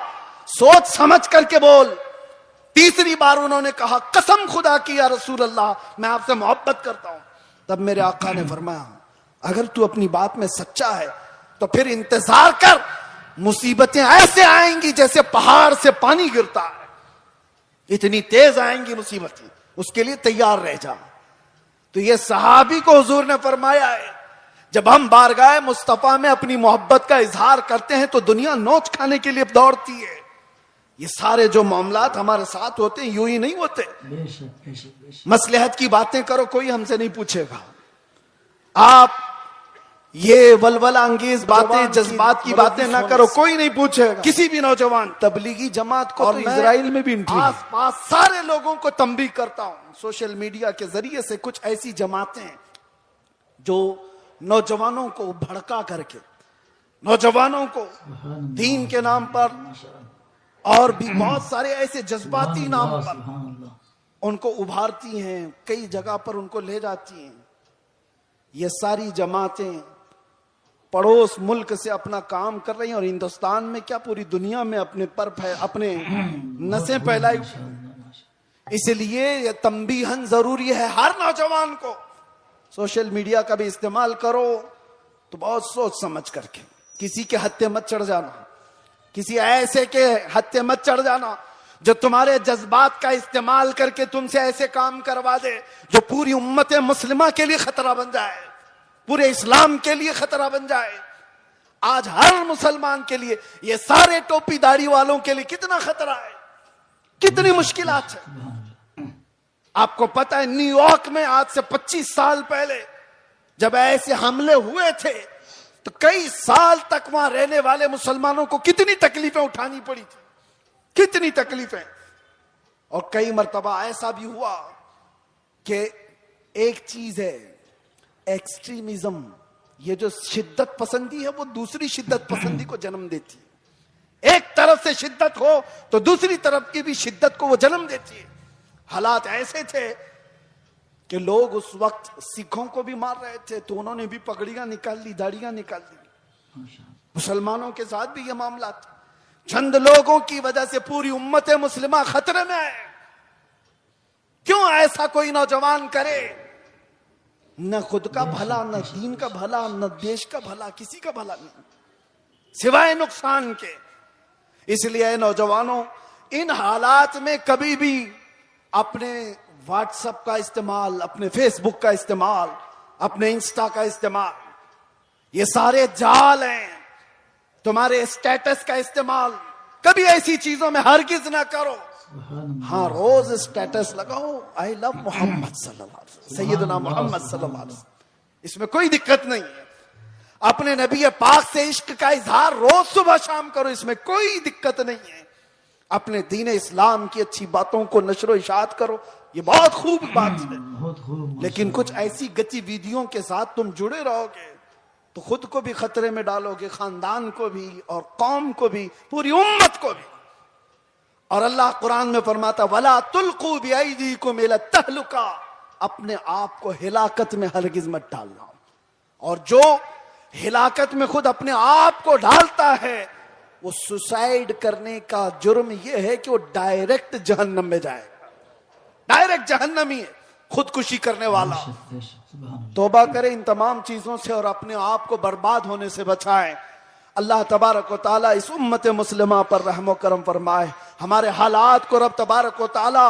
सोच समझ करके बोल। तीसरी बार उन्होंने कहा, कसम खुदा की या रसूल अल्लाह मैं आपसे मोहब्बत करता हूं। तब मेरे आका ने फरमाया, अगर तू अपनी बात में सच्चा है तो फिर इंतजार कर, मुसीबतें ऐसे आएंगी जैसे पहाड़ से पानी गिरता है, इतनी तेज आएंगी मुसीबतें, उसके लिए तैयार रह जा। तो ये सहाबी को हुजूर ने फरमाया है, जब हम बारगाह मुस्तफा में अपनी मोहब्बत का इजहार करते हैं तो दुनिया नोच खाने के लिए दौड़ती है। ये सारे जो मामलात हमारे साथ होते हैं यूं ही नहीं होते। मसलहत की बातें करो, कोई हमसे नहीं पूछेगा। आप ये वलवला अंगेज बातें, जज्बात की बातें ना करो, कोई नहीं पूछेगा। किसी भी नौजवान तबलीगी जमात को, तो इजराइल में भी आस पास सारे लोगों को तंबीह करता हूं, सोशल मीडिया के जरिए से कुछ ऐसी जमातें जो नौजवानों को भड़का करके, नौजवानों को दीन के नाम पर और भी बहुत सारे ऐसे जज्बाती नाम पर उनको उभारती हैं, कई जगह पर उनको ले जाती हैं। ये सारी जमातें पड़ोस मुल्क से अपना काम कर रही हैं और हिंदुस्तान में क्या पूरी दुनिया में अपने अपने नसें फैलाई। इसलिए ये तंबीहन जरूरी है हर नौजवान को। सोशल मीडिया का भी इस्तेमाल करो तो बहुत सोच समझ करके, किसी के हत्थे मत चढ़ जाना, किसी ऐसे के हत्थे मत चढ़ जाना जो तुम्हारे जज्बात का इस्तेमाल करके तुमसे ऐसे काम करवा दे जो पूरी उम्मत मुस्लिमा के लिए खतरा बन जाए, पूरे इस्लाम के लिए खतरा बन जाए। आज हर मुसलमान के लिए, ये सारे टोपी दाढ़ी वालों के लिए कितना खतरा है, कितनी मुश्किलात है। आपको पता है न्यूयॉर्क में आज से 25 साल पहले जब ऐसे हमले हुए थे तो कई साल तक वहां रहने वाले मुसलमानों को कितनी तकलीफें उठानी पड़ी थी, कितनी तकलीफें। और कई मर्तबा ऐसा भी हुआ कि एक चीज है एक्सट्रीमिज्म, ये जो शिद्दत पसंदी है वो दूसरी शिद्दत पसंदी को जन्म देती है। एक तरफ से शिद्दत हो तो दूसरी तरफ की भी शिद्दत को वो जन्म देती है। हालात ऐसे थे कि लोग उस वक्त सिखों को भी मार रहे थे तो उन्होंने भी पगड़ियां निकाल ली, दाढ़ियां निकाल ली। मुसलमानों के साथ भी यह मामला था। चंद लोगों की वजह से पूरी उम्मत मुस्लिमा खतरे में है। क्यों ऐसा कोई नौजवान करे? न खुद का भला, न दीन का भला, न देश का भला, किसी का भला नहीं सिवाय नुकसान के। इसलिए नौजवानों, इन हालात में कभी भी अपने व्हाट्सएप का इस्तेमाल, अपने फेसबुक का इस्तेमाल, अपने इंस्टा का इस्तेमाल ये सारे जाल हैं। तुम्हारे स्टेटस का इस्तेमाल कभी ऐसी चीजों में हरगिज ना करो। हाँ, रोज स्टेटस लगाओ, आई लव मोहम्मद सल्लल्लाहु अलैहि वसल्लम, सैयदना मोहम्मद सल्लल्लाहु अलैहि वसल्लम, इसमें कोई दिक्कत नहीं है। अपने नबी पाक से इश्क का इजहार रोज सुबह शाम करो, इसमें कोई दिक्कत नहीं है। अपने दीन इस्लाम की अच्छी बातों को नशरो इशात करो, ये बहुत खूब बात है। लेकिन कुछ ऐसी गतिविधियों के साथ तुम जुड़े रहोगे तो खुद को भी खतरे में डालोगे, खानदान को भी और कौम को भी, पूरी उम्मत को भी। और अल्लाह कुरान में फरमाता वला तुल्कू बिअयदीकुम इला तहलुका, अपने आप को हिलाकत में हरगिज मत डालना। और जो हिलाकत में खुद अपने आप को डालता है वो सुसाइड करने का जुर्म यह है कि वो डायरेक्ट जहन्नम में जाएगा, डायरेक्ट जहन्नमी है, खुदकुशी करने वाला। तौबा करें इन तमाम चीजों से और अपने आप को बर्बाद होने से बचाएं। अल्लाह तबारक व ताला इस उम्मत मुस्लिमा पर रहमो करम फरमाए, हमारे हालात को रब तबारक व ताला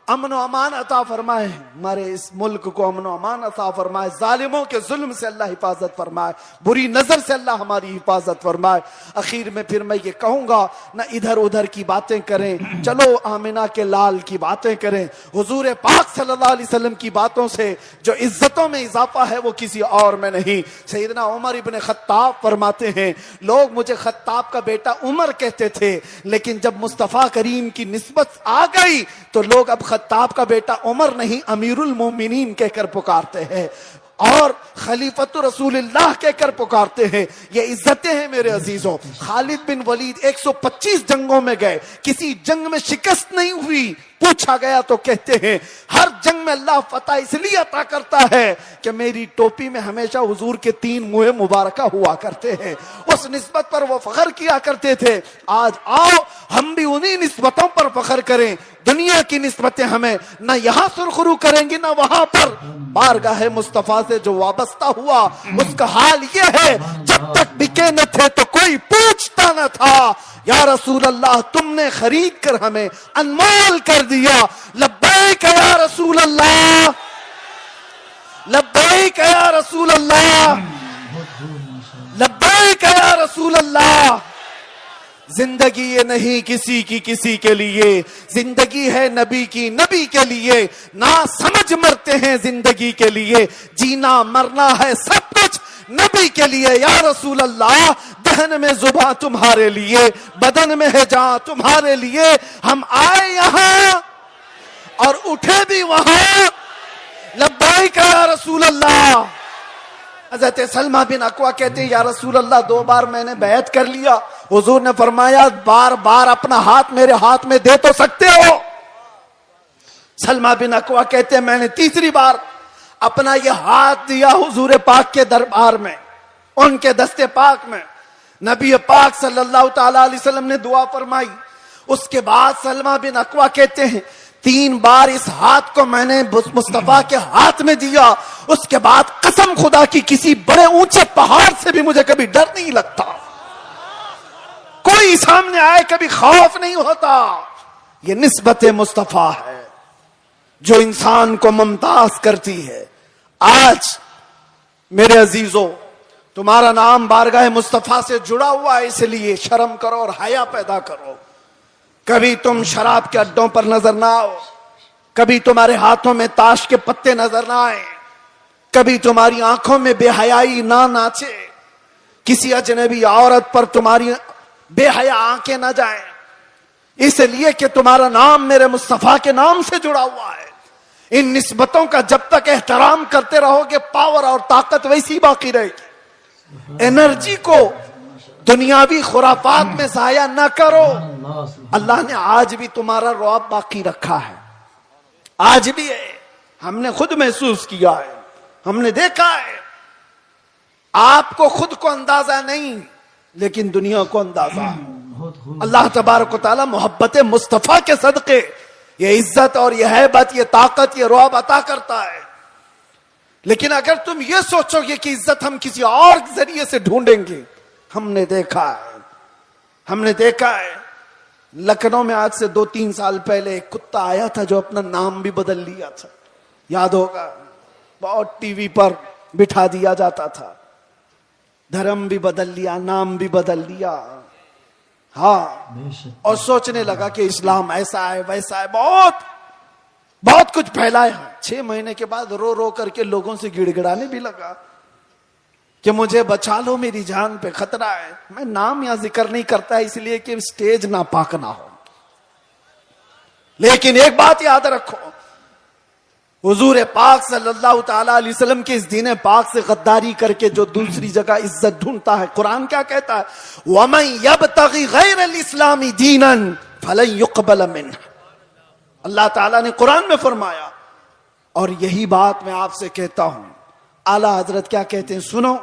अमन व अमान अता फरमाए, हमारे इस मुल्क को अमन व अमान अता फरमाए, जालिमों के जुल्म से अल्लाह हिफाजत फरमाए, बुरी नजर से अल्लाह हमारी हिफाजत फरमाए। आखिर में फिर मैं ये कहूंगा, न इधर उधर की बातें करें, चलो आमिना के लाल की बातें करें। हुजूर पाक सल्लल्लाहु अलैहि वसल्लम की बातों से जो इज्जतों में इजाफा है वो किसी और में नहीं। सैयदना उमर इब्न खत्ताब फरमाते हैं, लोग मुझे खत्ताब का बेटा उमर कहते थे, लेकिन जब मुस्तफा करीम की निस्बत आ गई तो लोग अब खत्ताब का बेटा उमर नहीं अमीरुल मोमिनीन कहकर पुकारते हैं और खलीफतु रसूलुल्लाह कहकर पुकारते हैं। ये इज्जतें हैं मेरे अजीजों। खालिद बिन वलीद 125 जंगों में गए, किसी जंग में शिकस्त नहीं हुई। पूछा गया तो कहते हैं हर जंग में अल्लाह फतह इसलिए अता करता है कि मेरी टोपी में हमेशा हुजूर के 3 मुँह मुबारका हुआ करते हैं। उस निस्बत पर वो फख्र किया करते थे। आज आओ हम भी उन्हीं निस्बतों पर फख्र करें। दुनिया की निस्बतें हमें न यहाँ सुरखरू करेंगी न वहां पर। बारगाह मुस्तफा से जो वाबस्ता हुआ उसका हाल ये है, जब तक बिके न थे तो कोई पूछता न था। या रसूल अल्लाह तुमने खरीद कर हमें अनमोल कर दिया। लब्बैक या रसूल अल्लाह, लब्बैक या रसूल अल्लाह, लब्बैक या रसूल अल्लाह। जिंदगी ये नहीं किसी की किसी के लिए, जिंदगी है नबी की नबी के लिए। ना समझ मरते हैं जिंदगी के लिए, जीना मरना है सब कुछ नबी के लिए। या रसूल अल्लाह दहन में जुबान तुम्हारे लिए, बदन में है जान तुम्हारे लिए। हम आए यहाँ और उठे भी वहां। लब्बैक या रसूल अल्लाह। हज़रत सलमा बिन अकवा कहते हैं या रसूल अल्लाह 2 बार मैंने बैत कर लिया। हुजूर ने फरमाया बार बार अपना हाथ मेरे हाथ में दे तो सकते हो। सलमा बिन अकवा कहते हैं मैंने 3री बार अपना ये हाथ दिया हुजूर पाक के दरबार में, उनके दस्ते पाक में। नबी पाक सल्लल्लाहु ताला अलैहि वसल्लम ने दुआ फरमाई। उसके बाद सलमा बिन अकवा कहते हैं 3 बार इस हाथ को मैंने मुस्तफा के हाथ में दिया। उसके बाद कसम खुदा की किसी बड़े ऊंचे पहाड़ से भी मुझे कभी डर नहीं लगता, कोई सामने आए कभी खौफ नहीं होता। ये निस्बत मुस्तफा है जो इंसान को मुमताज करती है। आज मेरे अजीजों तुम्हारा नाम बारगाह मुस्तफा से जुड़ा हुआ है, इसलिए शर्म करो और हया पैदा करो। कभी तुम शराब के अड्डों पर नजर ना आओ, कभी तुम्हारे हाथों में ताश के पत्ते नजर ना आए, कभी तुम्हारी आंखों में बेहयाई ना नाचे, किसी अजनबी औरत पर तुम्हारी बेहया आंखें ना जाएं, इसलिए कि तुम्हारा नाम मेरे मुस्तफा के नाम से जुड़ा हुआ है। इन निस्बतों का जब तक एहतराम करते रहोगे पावर और ताकत वैसी बाकी रहेगी। एनर्जी को दुनियावी खुराफात में जाया ना करो। अल्लाह ने आज भी तुम्हारा रौब बाकी रखा है, आज भी है। हमने खुद महसूस किया है, हमने देखा है। आपको खुद को अंदाजा नहीं लेकिन दुनिया को अंदाजा है। अल्लाह तबारक व तआला मोहब्बत मुस्तफा के सदके ये इज्जत और ये हैबत, ये ताकत, ये रौब अता करता है। लेकिन अगर तुम ये सोचोगे कि इज्जत हम किसी और जरिए से ढूंढेंगे, हमने देखा है लखनऊ में आज से 2-3 साल पहले एक कुत्ता आया था जो अपना नाम भी बदल लिया था, याद होगा। बहुत टीवी पर बिठा दिया जाता था। धर्म भी बदल लिया, नाम भी बदल लिया। हाँ, बेशक। और सोचने लगा कि इस्लाम ऐसा है वैसा है, बहुत बहुत कुछ फैलाया। 6 महीने के बाद रो रो करके लोगों से गिड़गिड़ाने भी लगा कि मुझे बचा लो, मेरी जान पे खतरा है। मैं नाम या जिक्र नहीं करता इसलिए कि स्टेज ना पाक ना हो, लेकिन एक बात याद रखो, हुजूर पाक सल्लल्लाहु ताला अलैहि वसल्लम के इस दीन पाक से गद्दारी करके जो दूसरी जगह इज्जत ढूंढता है, कुरान क्या कहता है? वमन यब्तगी गैरल इस्लामी दीनन फलन युक़बल मिन्ह। अल्लाह ताला ने कुरान में फरमाया, और यही बात मैं आपसे कहता हूं। आला हजरत क्या कहते हैं सुनो।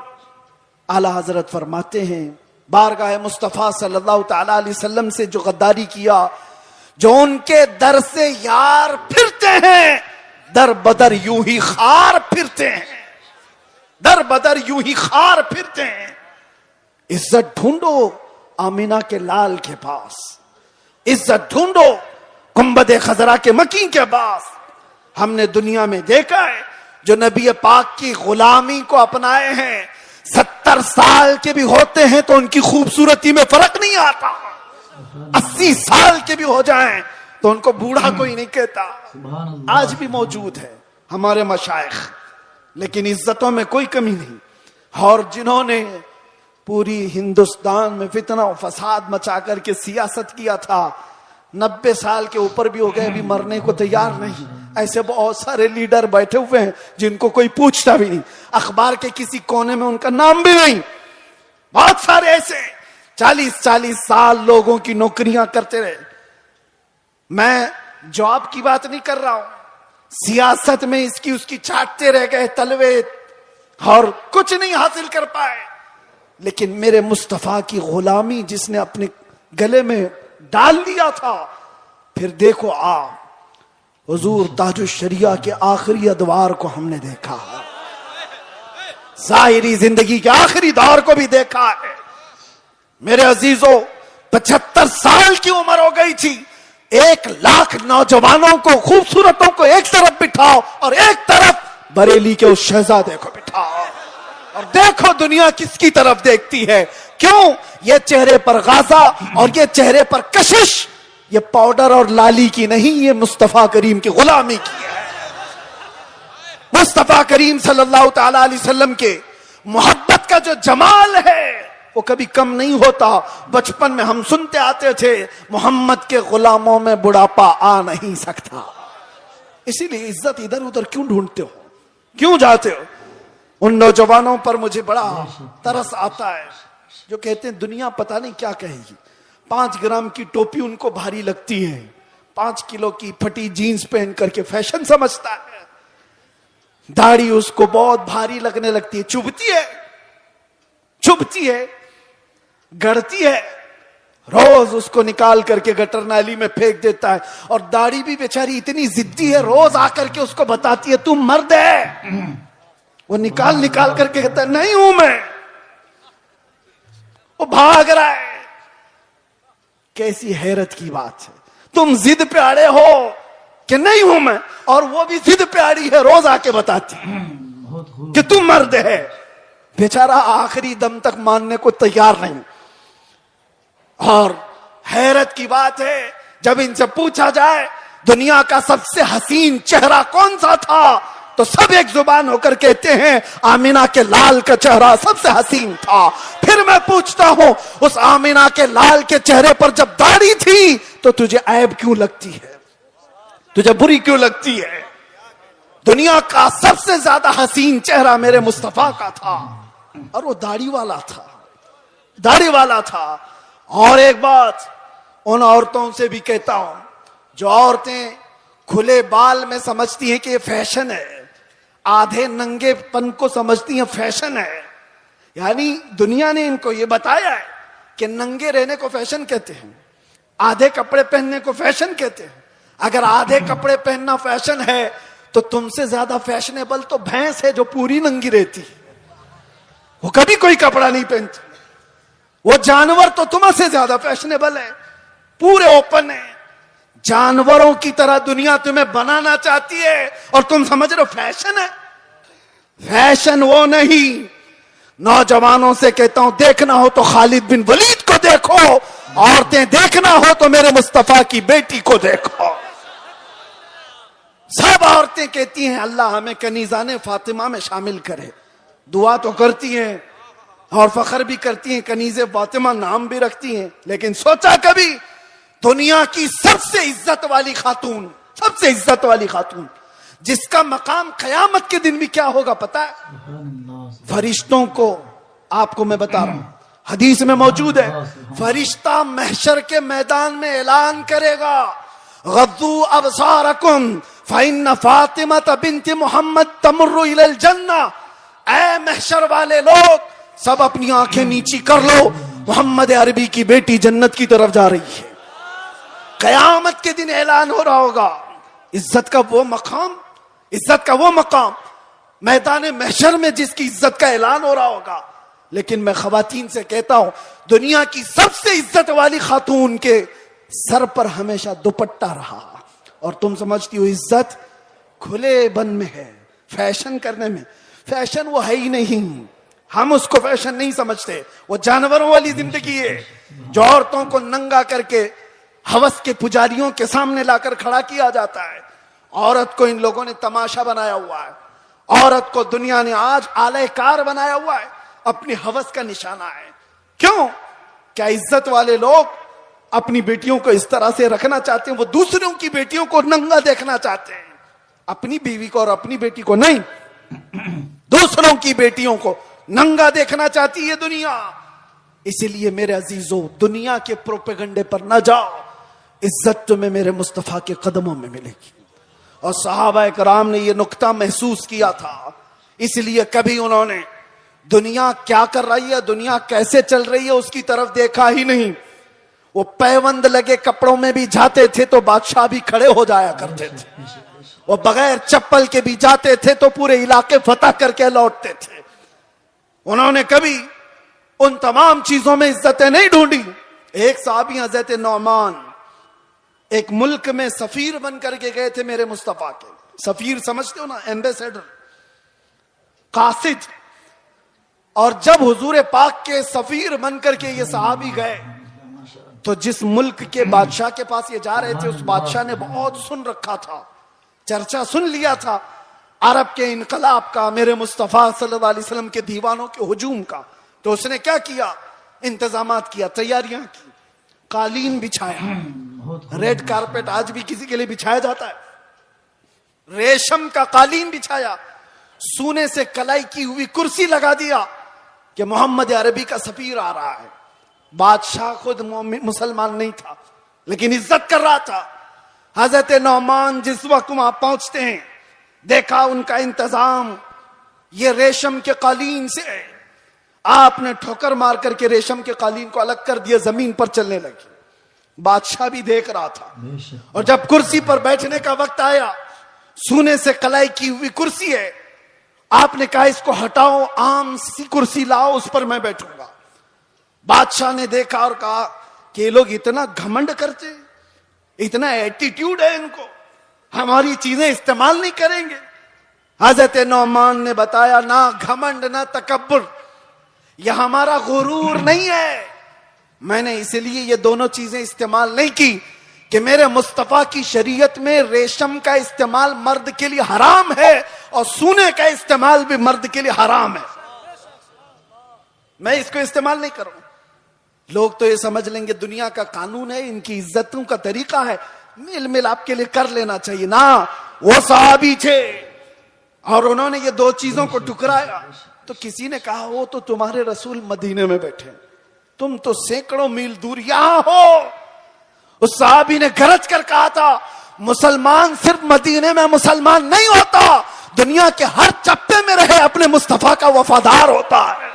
आला हजरत फरमाते हैं, बारगाह मुस्तफा सल्लल्लाहु ताला अलैहि वसल्लम से जो गद्दारी किया, जो उनके दर से यार फिरते हैं, दर बदर यूं ही खार फिरते हैं, दर बदर यूं ही खार फिरते हैं। इज्जत ढूंढो आमिना के लाल के पास, इज्जत ढूंढो गुंबद खजरा के मकी के पास। हमने दुनिया में देखा है जो नबी पाक की गुलामी को अपनाए हैं, 70 साल के भी होते हैं तो उनकी खूबसूरती में फर्क नहीं आता। 80 साल के भी हो जाएं तो उनको बूढ़ा कोई नहीं कहता। आज भी मौजूद है हमारे मशाइख, लेकिन इज्जतों में कोई कमी नहीं। और जिन्होंने पूरी हिंदुस्तान में फितना और फसाद मचा करके सियासत किया था, 90 साल के ऊपर भी हो गए, अभी मरने को तैयार नहीं। ऐसे बहुत सारे लीडर बैठे हुए हैं जिनको कोई पूछता भी नहीं, अखबार के किसी कोने में उनका नाम भी नहीं। बहुत सारे ऐसे 40-40 साल लोगों की नौकरियां करते रहे। मैं जॉब की बात नहीं कर रहा हूं, सियासत में इसकी उसकी चाटते रह गए तलवे और कुछ नहीं हासिल कर पाए। लेकिन मेरे मुस्तफा की गुलामी जिसने अपने गले में डाल दिया था, फिर देखो आप हुजूर ताजुश शरिया के आखिरी अदवार को हमने देखा है, जाहिरी जिंदगी के आखिरी दौर को भी देखा है। मेरे अजीजों, 75 साल की उम्र हो गई थी। 1 लाख नौजवानों को, खूबसूरतों को एक तरफ बिठाओ और एक तरफ बरेली के उस शहजादे को बिठाओ, और देखो दुनिया किसकी तरफ देखती है। क्यों? ये चेहरे पर गाजा और ये चेहरे पर कशिश, ये पाउडर और लाली की नहीं, ये मुस्तफा करीम की गुलामी की है। मुस्तफा करीम सल्लल्लाहु ताला अलैहि वसल्लम के मोहब्बत का जो जमाल है वो कभी कम नहीं होता। बचपन में हम सुनते आते थे, मोहम्मद के गुलामों में बुढ़ापा आ नहीं सकता। इसीलिए इज्जत इधर उधर क्यों ढूंढते हो, क्यों जाते हो? उन नौजवानों पर मुझे बड़ा तरस आता है जो कहते हैं दुनिया पता नहीं क्या कहेगी। 5 ग्राम की टोपी उनको भारी लगती है, 5 किलो की फटी जीन्स पहन करके फैशन समझता है। दाढ़ी उसको बहुत भारी लगने लगती है, चुभती है, चुभती है, गड़ती है। रोज उसको निकाल करके गटर नाली में फेंक देता है। और दाढ़ी भी बेचारी इतनी जिद्दी है, रोज आकर के उसको बताती है तू मर्द है। वो निकाल निकाल करके कहता है नहीं हूं मैं। वो भाग रहा है। कैसी हैरत की बात है, तुम जिद पे अड़े हो कि नहीं हूं मैं, और वो भी जिद पे अड़ी है, रोज आके बताती है कि तू मर्द है। बेचारा आखिरी दम तक मानने को तैयार नहीं। और हैरत की बात है, जब इनसे पूछा जाए दुनिया का सबसे हसीन चेहरा कौन सा था, तो सब एक जुबान होकर कहते हैं आमिना के लाल का चेहरा सबसे हसीन था। फिर मैं पूछता हूं, उस आमिना के लाल के चेहरे पर जब दाढ़ी थी तो तुझे ऐब क्यों लगती है, तुझे बुरी क्यों लगती है? दुनिया का सबसे ज्यादा हसीन चेहरा मेरे मुस्तफा का था, और वो दाढ़ी वाला था, दाढ़ी वाला था। और एक बात उन औरतों से भी कहता हूं जो औरतें खुले बाल में समझती हैं कि ये फैशन है, आधे नंगेपन को समझती हैं फैशन है। यानी दुनिया ने इनको ये बताया है कि नंगे रहने को फैशन कहते हैं, आधे कपड़े पहनने को फैशन कहते हैं। अगर आधे कपड़े पहनना फैशन है तो तुमसे ज्यादा फैशनेबल तो भैंस है जो पूरी नंगी रहती है, वो कभी कोई कपड़ा नहीं पहनती। वो जानवर तो तुमसे ज्यादा फैशनेबल है, पूरे ओपन है। जानवरों की तरह दुनिया तुम्हें बनाना चाहती है और तुम समझ रहे हो फैशन है। फैशन वो नहीं, नौजवानों से कहता हूं, देखना हो तो खालिद बिन वलीद को देखो, औरतें देखना हो तो मेरे मुस्तफा की बेटी को देखो। सब औरतें कहती हैं अल्लाह हमें कनीज़ाने फातिमा में शामिल करे, दुआ तो करती हैं और फख्र भी करती हैं, कनीज़े फातिमा नाम भी रखती हैं। लेकिन सोचा कभी दुनिया की सबसे इज्जत वाली खातून, सबसे इज्जत वाली खातून, जिसका मकाम कयामत के दिन भी क्या होगा पता है? फरिश्तों को, आपको मैं बता रहा हूं, हदीस में मौजूद है, फरिश्ता महशर के मैदान में ऐलान करेगा, गद्दू अबसारकुम फइन्न फातिमा बिन्त मोहम्मद तमुर्रु इलल जन्ना। ऐ महशर वाले लोग, सब अपनी आंखें नीची कर लो, मोहम्मद अरबी की बेटी जन्नत की तरफ जा रही है। कयामत के दिन ऐलान हो रहा होगा। इज्जत का वो मकाम, इज्जत का वो मकाम मैदान महशर में जिसकी इज्जत का ऐलान हो रहा होगा। लेकिन मैं खवातीन से कहता हूं, दुनिया की सबसे इज्जत वाली खातून के सर पर हमेशा दुपट्टा रहा, और तुम समझती हो इज्जत खुले बन में है, फैशन करने में। फैशन वो है ही नहीं, हम उसको फैशन नहीं समझते, वो जानवरों वाली जिंदगी है जो औरतों को नंगा करके हवस के पुजारियों के सामने लाकर खड़ा किया जाता है। औरत को इन लोगों ने तमाशा बनाया हुआ है, औरत को दुनिया ने आज आलयकार बनाया हुआ है, अपनी हवस का निशाना है। क्यों? क्या इज्जत वाले लोग अपनी बेटियों को इस तरह से रखना चाहते हैं? वो दूसरों की बेटियों को नंगा देखना चाहते हैं, अपनी बीवी को और अपनी बेटी को नहीं, दूसरों की बेटियों को नंगा देखना चाहती है दुनिया। इसलिए मेरे अजीजों, दुनिया के प्रोपेगंडे पर न जाओ, इज्जत तुम्हें मेरे मुस्तफा के कदमों में मिलेगी। और सहाबा कराम ने यह नुक्ता महसूस किया था, इसलिए कभी उन्होंने दुनिया क्या कर रही है, दुनिया कैसे चल रही है, उसकी तरफ देखा ही नहीं। वो पैबंद लगे कपड़ों में भी जाते थे तो बादशाह भी खड़े हो जाया करते थे, वो बगैर चप्पल के भी जाते थे तो पूरे इलाके फतह करके लौटते थे। उन्होंने कभी उन तमाम चीजों में इज्जतें नहीं ढूंढी। एक साहबी हजरत नौमान एक मुल्क में सफीर बन करके गए थे मेरे मुस्तफा के। सफीर समझते हो ना, एम्बेसडर, कासिद। और जब हुजूर पाक के सफीर बन करके ये सहाबी गए तो जिस मुल्क के बादशाह के पास ये जा रहे थे, उस बादशाह ने बहुत सुन रखा था, चर्चा सुन लिया था अरब के इनकलाब का, मेरे मुस्तफा सल्लल्लाहु अलैहि वसल्लम के दीवानों के हुजूम का। तो उसने क्या किया? इंतजामात किया, तैयारियां की, कालीन बिछाया, रेड कारपेट आज भी किसी के लिए बिछाया जाता है, रेशम का कालीन बिछाया, सोने से कलाई की हुई कुर्सी लगा दिया कि मोहम्मद अरबी का सफीर आ रहा है। बादशाह खुद मुसलमान नहीं था लेकिन इज्जत कर रहा था। हजरत नौमान जिस वक्त वहां पहुंचते हैं, देखा उनका इंतजाम ये रेशम के कालीन से है। आपने ठोकर मार करके रेशम के कालीन को अलग कर दिया, जमीन पर चलने लगी। बादशाह भी देख रहा था, और जब कुर्सी पर बैठने का वक्त आया, सोने से कलाई की हुई कुर्सी है, आपने कहा इसको हटाओ, आम सी कुर्सी लाओ, उस पर मैं बैठूंगा। बादशाह ने देखा और कहा कि ये लोग इतना घमंड करते, इतना एटीट्यूड है इनको, हमारी चीजें इस्तेमाल नहीं करेंगे। हजरत नौमान ने बताया, ना घमंड ना तकब्बुर, यह हमारा गुरूर नहीं है। मैंने इसलिए ये दोनों चीजें इस्तेमाल नहीं की कि मेरे मुस्तफा की शरीयत में रेशम का इस्तेमाल मर्द के लिए हराम है और सोने का इस्तेमाल भी मर्द के लिए हराम है, मैं इसको इस्तेमाल नहीं करूं। लोग तो ये समझ लेंगे दुनिया का कानून है, इनकी इज्जतों का तरीका है, मिल मिल आपके लिए कर लेना चाहिए ना। वो सहाबी थे और उन्होंने ये दो चीजों को टुकराया। तो किसी ने कहा वो तो तुम्हारे रसूल मदीने में बैठे, तुम तो सैकड़ों मील दूर यहां हो। उस सहाबी ने गरज कर कहा था, मुसलमान सिर्फ मदीने में मुसलमान नहीं होता, दुनिया के हर चप्पे में रहे अपने मुस्तफा का वफादार होता है।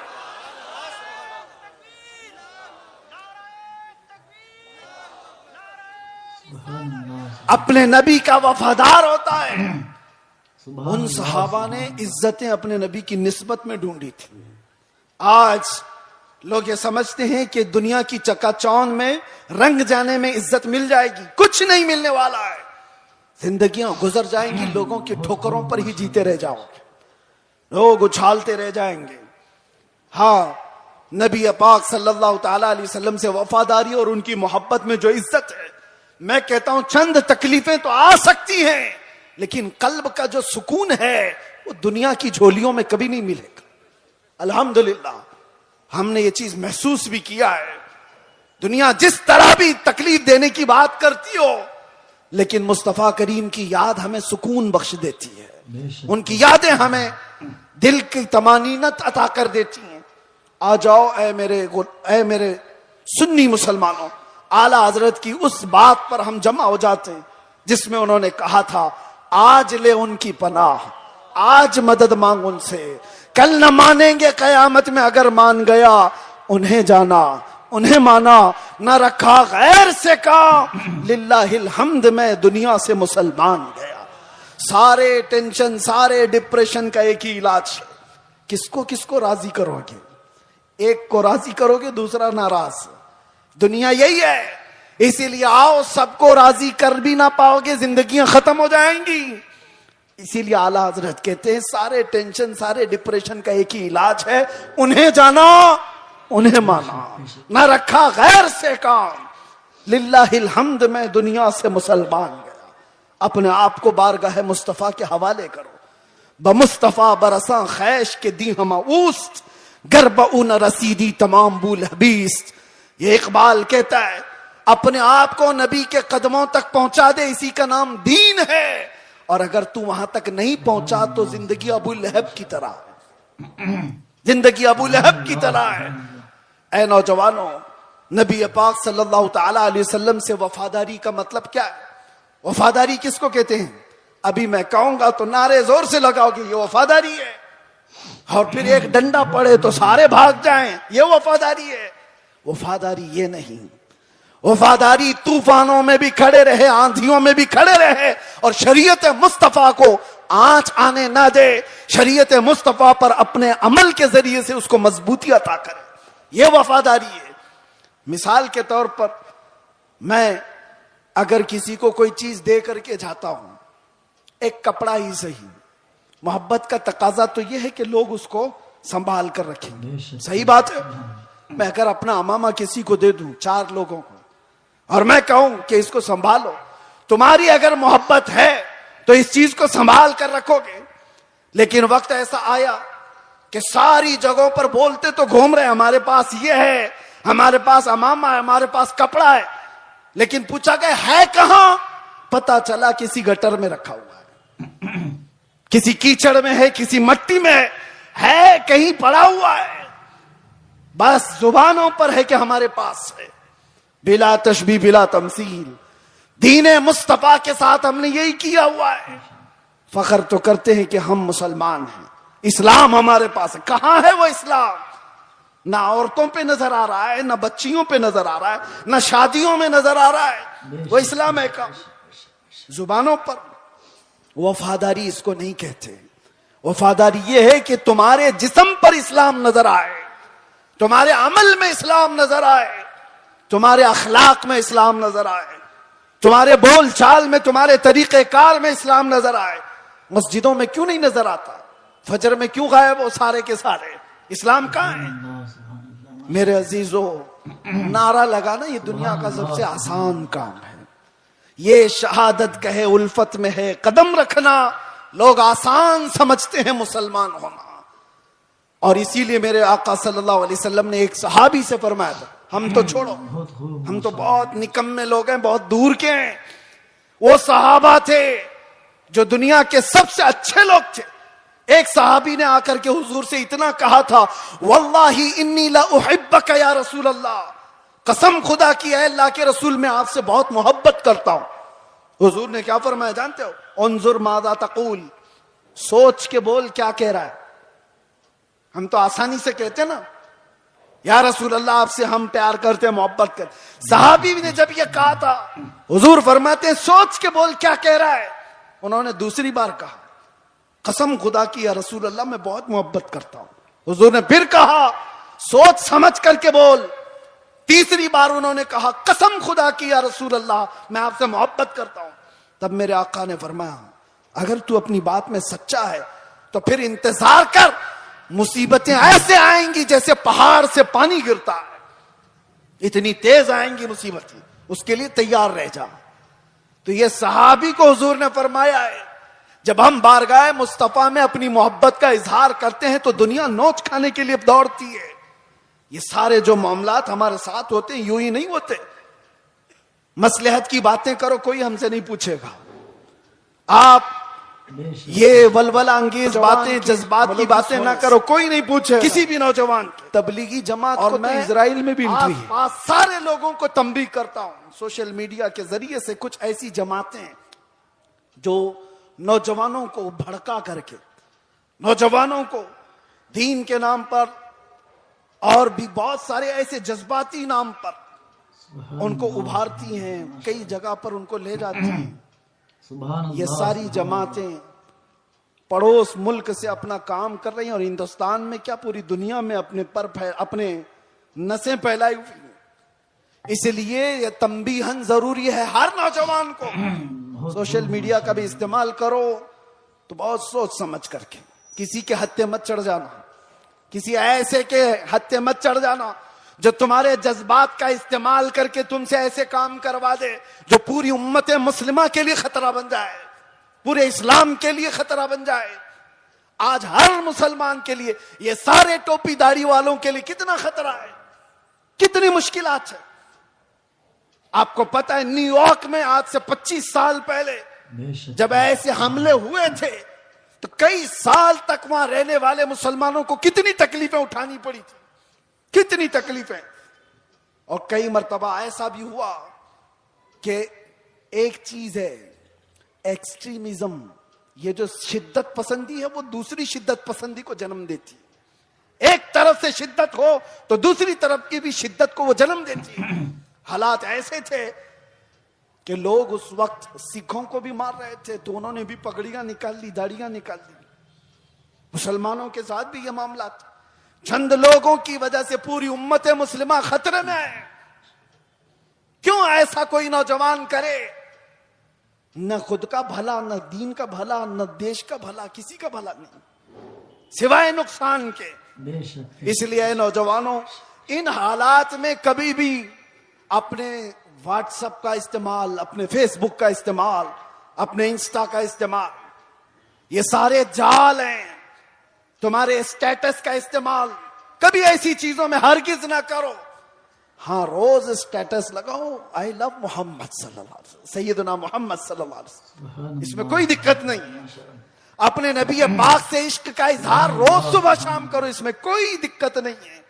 अपने नबी का वफादार होता है। उन सहाबा ने इज्जतें अपने नबी की निस्बत में ढूंढी थी। आज लोग ये समझते हैं कि दुनिया की चकाचौंध में रंग जाने में इज्जत मिल जाएगी, कुछ नहीं मिलने वाला है। जिंदगियां गुजर जाएंगी, लोगों की ठोकरों पर ही जीते रह जाओगे, लोग उछालते रह जाएंगे। हाँ, नबी पाक सल्लल्लाहु ताला अलैहि वसल्लम से वफादारी और उनकी मोहब्बत में जो इज्जत है, मैं कहता हूं चंद तकलीफें तो आ सकती हैं, लेकिन कल्ब का जो सुकून है वो दुनिया की झोलियों में कभी नहीं मिलेगा। अल्हम्दुलिल्लाह हमने ये चीज महसूस भी किया है। दुनिया जिस तरह भी तकलीफ देने की बात करती हो, लेकिन मुस्तफा करीम की याद हमें सुकून बख्श देती है। उनकी यादें हमें दिल की तमानीनत अता कर देती हैं। आ जाओ ऐ मेरे सुन्नी मुसलमानों, आला हजरत की उस बात पर हम जमा हो जाते हैं जिसमें उन्होंने कहा था, आज ले उनकी पनाह, आज मदद मांग उनसे, कल न मानेंगे कयामत में अगर मान गया, उन्हें जाना उन्हें माना, न रखा गैर से काम, लिल्लाहिल हम्द में दुनिया से मुसलमान गया। सारे टेंशन, सारे डिप्रेशन का एक ही इलाज है, किसको किसको राजी करोगे? एक को राजी करोगे, दूसरा नाराज। दुनिया यही है, इसीलिए आओ, सबको राजी कर भी ना पाओगे, जिंदगियां खत्म हो जाएंगी। इसीलिए आला हजरत कहते हैं सारे टेंशन, सारे डिप्रेशन का एक ही इलाज है, उन्हें जाना उन्हें माना, ना रखा गैर से काम, लिल्लाहिल हम्द में दुनिया से मुसलमान गया। अपने आप को बारगाह मुस्तफा के हवाले करो। बमुस्तफा बरसा खैश के दी हम उस्त, गर्ब न रसीदी तमाम बूल हबीस्त। ये इकबाल कहता है, अपने आप को नबी के कदमों तक पहुंचा दे, इसी का नाम दीन है। और अगर तू वहां तक नहीं पहुंचा तो जिंदगी अबू लहब की तरह है, जिंदगी अबू लहब की तरह है। ऐ नौजवानों, नबी पाक सल्लल्लाहु ताला अलैहि वसल्लम से वफादारी का मतलब क्या है? वफादारी किसको कहते हैं? अभी मैं कहूंगा तो नारे जोर से लगाओगे, ये वफादारी है। और फिर एक डंडा पड़े तो सारे भाग जाएं, ये वफादारी है। वफादारी ये नहीं, वफादारी तूफानों में भी खड़े रहे, आंधियों में भी खड़े रहे और शरीयत मुस्तफा को आंच आने ना दे, शरीयत मुस्तफा पर अपने अमल के जरिए से उसको मजबूती अता करे, ये वफादारी है। मिसाल के तौर पर, मैं अगर किसी को कोई चीज दे करके जाता हूं, एक कपड़ा ही सही, मोहब्बत का तकाजा तो यह है कि लोग उसको संभाल कर रखेंगे, सही बात है। मैं अगर अपना अमामा किसी को दे दूं, 4 लोगों को, और मैं कहूं कि इसको संभालो, तुम्हारी अगर मोहब्बत है तो इस चीज को संभाल कर रखोगे। लेकिन वक्त ऐसा आया कि सारी जगहों पर बोलते तो घूम रहे, हमारे पास ये है, हमारे पास अमामा है, हमारे पास कपड़ा है, लेकिन पूछा गया है कहां? पता चला किसी गटर में रखा हुआ है, किसी कीचड़ में है, किसी मट्टी में है, कहीं पड़ा हुआ है। बस जुबानों पर है कि हमारे पास है, बिला तशबीह बिला तमसील। दीने मुस्तफा के साथ हमने यही किया हुआ है। फख्र तो करते हैं कि हम मुसलमान हैं, इस्लाम हमारे पास है। कहां है वो इस्लाम? ना औरतों पे नजर आ रहा है, ना बच्चियों पे नजर आ रहा है, ना शादियों में नजर आ रहा है। वो इस्लाम है का जुबानों पर। वफादारी इसको नहीं कहते। वफादारी ये है कि तुम्हारे जिस्म पर इस्लाम नजर आए, तुम्हारे अमल में इस्लाम नजर आए, तुम्हारे अखलाक में इस्लाम नजर आए, तुम्हारे बोल चाल में, तुम्हारे तरीक़ेकार में इस्लाम नजर आए। मस्जिदों में क्यों नहीं नजर आता? फजर में क्यों गायब वो सारे के सारे? इस्लाम कहां है? मेरे अजीजों, नारा लगाना ये दुनिया का सबसे आसान काम है। ये शहादत कहे उल्फत में है कदम रखना, लोग आसान समझते हैं मुसलमान होना। और इसीलिए मेरे आका सल्लल्लाहु अलैहि वसल्लम ने एक सहाबी से फरमाया था, हम तो छोड़ो, हम तो बहुत निकम्मे लोग हैं, बहुत दूर के हैं। वो सहाबा थे जो दुनिया के सबसे अच्छे लोग थे। एक सहाबी ने आकर के हुजूर से इतना कहा था, वल्लाही इन्नी ला उहिब्बका या रसूल अल्लाह, कसम खुदा की है अल्लाह के रसूल, मैं आपसे बहुत मोहब्बत करता हूं। हुजूर ने क्या फरमाया जानते हो? उन्जुर मादा तकूल, सोच के बोल क्या कह रहा है। हम तो आसानी से कहते ना, या रसूल अल्लाह आपसे हम प्यार करते हैं, मोहब्बत करते। सहाबी ने जब ये कहा था, हुजूर फरमाते हैं सोच के बोल क्या कह रहा है। उन्होंने दूसरी बार कहा, कसम खुदा की या रसूल अल्लाह मैं बहुत मोहब्बत करता हूं। हुजूर ने फिर कहा, सोच समझ करके बोल। तीसरी बार उन्होंने कहा, कसम खुदा की या रसूल अल्लाह मैं आपसे मोहब्बत करता हूं। तब मेरे आका ने फरमाया, अगर तू अपनी बात में सच्चा है तो फिर इंतजार कर, मुसीबतें ऐसे आएंगी जैसे पहाड़ से पानी गिरता है, इतनी तेज आएंगी मुसीबतें, उसके लिए तैयार रह जा। तो ये सहाबी को हुजूर ने फरमाया है, जब हम बारगाह मुस्तफा में अपनी मोहब्बत का इजहार करते हैं तो दुनिया नोच खाने के लिए दौड़ती है। ये सारे जो मामलात हमारे साथ होते हैं यूं ही नहीं होते। मसलहत की बातें करो, कोई हमसे नहीं पूछेगा। आप ये वलवला अंगेज बातें, जज्बात की बातें ना करो, कोई नहीं पूछे किसी भी नौजवान की। तबलीगी जमात और मैं इजराइल में भी सारे लोगों को तंबीह करता हूं सोशल मीडिया के जरिए से। कुछ ऐसी जमातें जो नौजवानों को भड़का करके, नौजवानों को दीन के नाम पर और भी बहुत सारे ऐसे जज्बाती नाम पर उनको उभारती हैं, कई जगह पर उनको ले जाती हैं। ये सारी जमातें पड़ोस मुल्क से अपना काम कर रही हैं और हिंदुस्तान में क्या पूरी दुनिया में अपने नसें फैलाई हुई हैं। इसलिए ये तंबीहन जरूरी है हर नौजवान को। सोशल मीडिया का भी इस्तेमाल करो तो बहुत सोच समझ करके, किसी के हत्थे मत चढ़ जाना, किसी ऐसे के हत्थे मत चढ़ जाना जो तुम्हारे जज्बात का इस्तेमाल करके तुमसे ऐसे काम करवा दे जो पूरी उम्मत मुस्लिमा के लिए खतरा बन जाए, पूरे इस्लाम के लिए खतरा बन जाए। आज हर मुसलमान के लिए, ये सारे टोपी दाढ़ी वालों के लिए कितना खतरा है, कितनी मुश्किलात है। आपको पता है न्यूयॉर्क में आज से 25 साल पहले जब ऐसे हमले हुए थे तो कई साल तक वहां रहने वाले मुसलमानों को कितनी तकलीफें उठानी पड़ी थी, कितनी तकलीफें। और कई मर्तबा ऐसा भी हुआ कि एक चीज है एक्सट्रीमिज्म, ये जो शिद्दत पसंदी है वो दूसरी शिद्दत पसंदी को जन्म देती है। एक तरफ से शिद्दत हो तो दूसरी तरफ की भी शिद्दत को वो जन्म देती है। हालात ऐसे थे कि लोग उस वक्त सिखों को भी मार रहे थे तो उन्होंने भी पगड़ियां निकाल ली, दाढ़ियां निकाल ली। मुसलमानों के साथ भी ये मामला था। चंद लोगों की वजह से पूरी उम्मत मुस्लिमा खतरे में है। क्यों ऐसा कोई नौजवान करे? न खुद का भला, न दीन का भला, न देश का भला, किसी का भला नहीं सिवाय नुकसान के। इसलिए नौजवानों, इन हालात में कभी भी अपने व्हाट्सएप का इस्तेमाल, अपने फेसबुक का इस्तेमाल, अपने इंस्टा का इस्तेमाल, ये सारे जाल हैं। तुम्हारे स्टेटस का इस्तेमाल कभी ऐसी चीजों में हरगिज ना करो। हाँ, रोज स्टेटस लगाओ, आई लव मोहम्मद सल्लल्लाहु अलैहि वसल्लम, सैयदना मोहम्मद सल्लल्लाहु अलैहि वसल्लम, इसमें कोई दिक्कत नहीं। अपने नबी पाक से इश्क का इजहार रोज सुबह शाम करो, इसमें कोई दिक्कत नहीं है।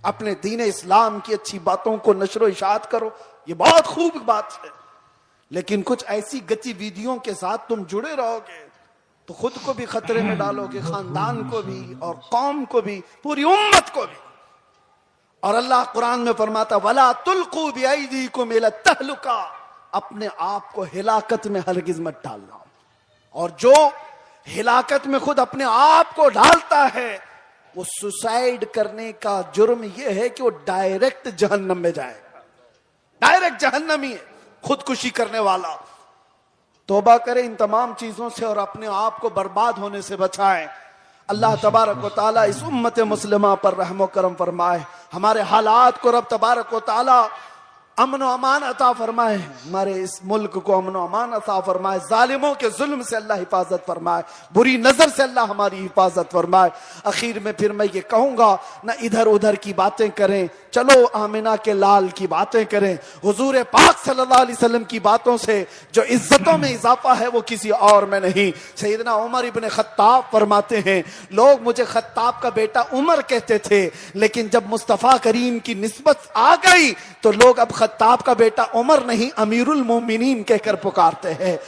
अपने दीन इस्लाम की अच्छी बातों को नशरो इशाअत करो, ये बहुत खूब बात है। लेकिन कुछ ऐसी गतिविधियों के साथ तुम जुड़े रहोगे तो खुद को भी खतरे में डालोगे, खानदान को भी और कौम को भी, पूरी उम्मत को भी। और अल्लाह कुरान में फरमाता वला तुल्कू बिअयदीकुम इला तहलुका, अपने आप को हिलाकत में हरगिज मत डालना। और जो हिलाकत में खुद अपने आप को डालता है वो सुसाइड करने का जुर्म ये है कि वो डायरेक्ट जहन्नम में जाएगा, डायरेक्ट जहन्नमी है खुदकुशी करने वाला। तौबा करें इन तमाम चीजों से और अपने आप को बर्बाद होने से बचाएं। अल्लाह तबारक व तआला इस उम्मत मुस्लिमा पर रहम करम फरमाए, हमारे हालात को रब तबारक व तआला अमन अमान अता फरमाए, हमारे इस मुल्क को अमन अमान अता फरमाए, जालिमों के जुल्म से अल्लाह हिफाजत फरमाए, बुरी नजर से अल्लाह हमारी हिफाजत फरमाए। आखिर में फिर मैं ये कहूंगा, न इधर उधर की बातें करें, चलो आमिना के लाल की बातें करें। हुजूर पाक सल्लल्लाहु अलैहि वसल्लम की बातों से जो इज्जतों में इजाफा है वो किसी और में नहीं। सैयदना उमर इब्न खत्ताब फरमाते हैं, लोग मुझे खत्ताब का बेटा उमर कहते थे, लेकिन जब मुस्तफा करीम की निस्बत आ गई तो लोग अब खत्ताब का बेटा उमर नहीं अमीरुल मोमिनीन कहकर पुकारते हैं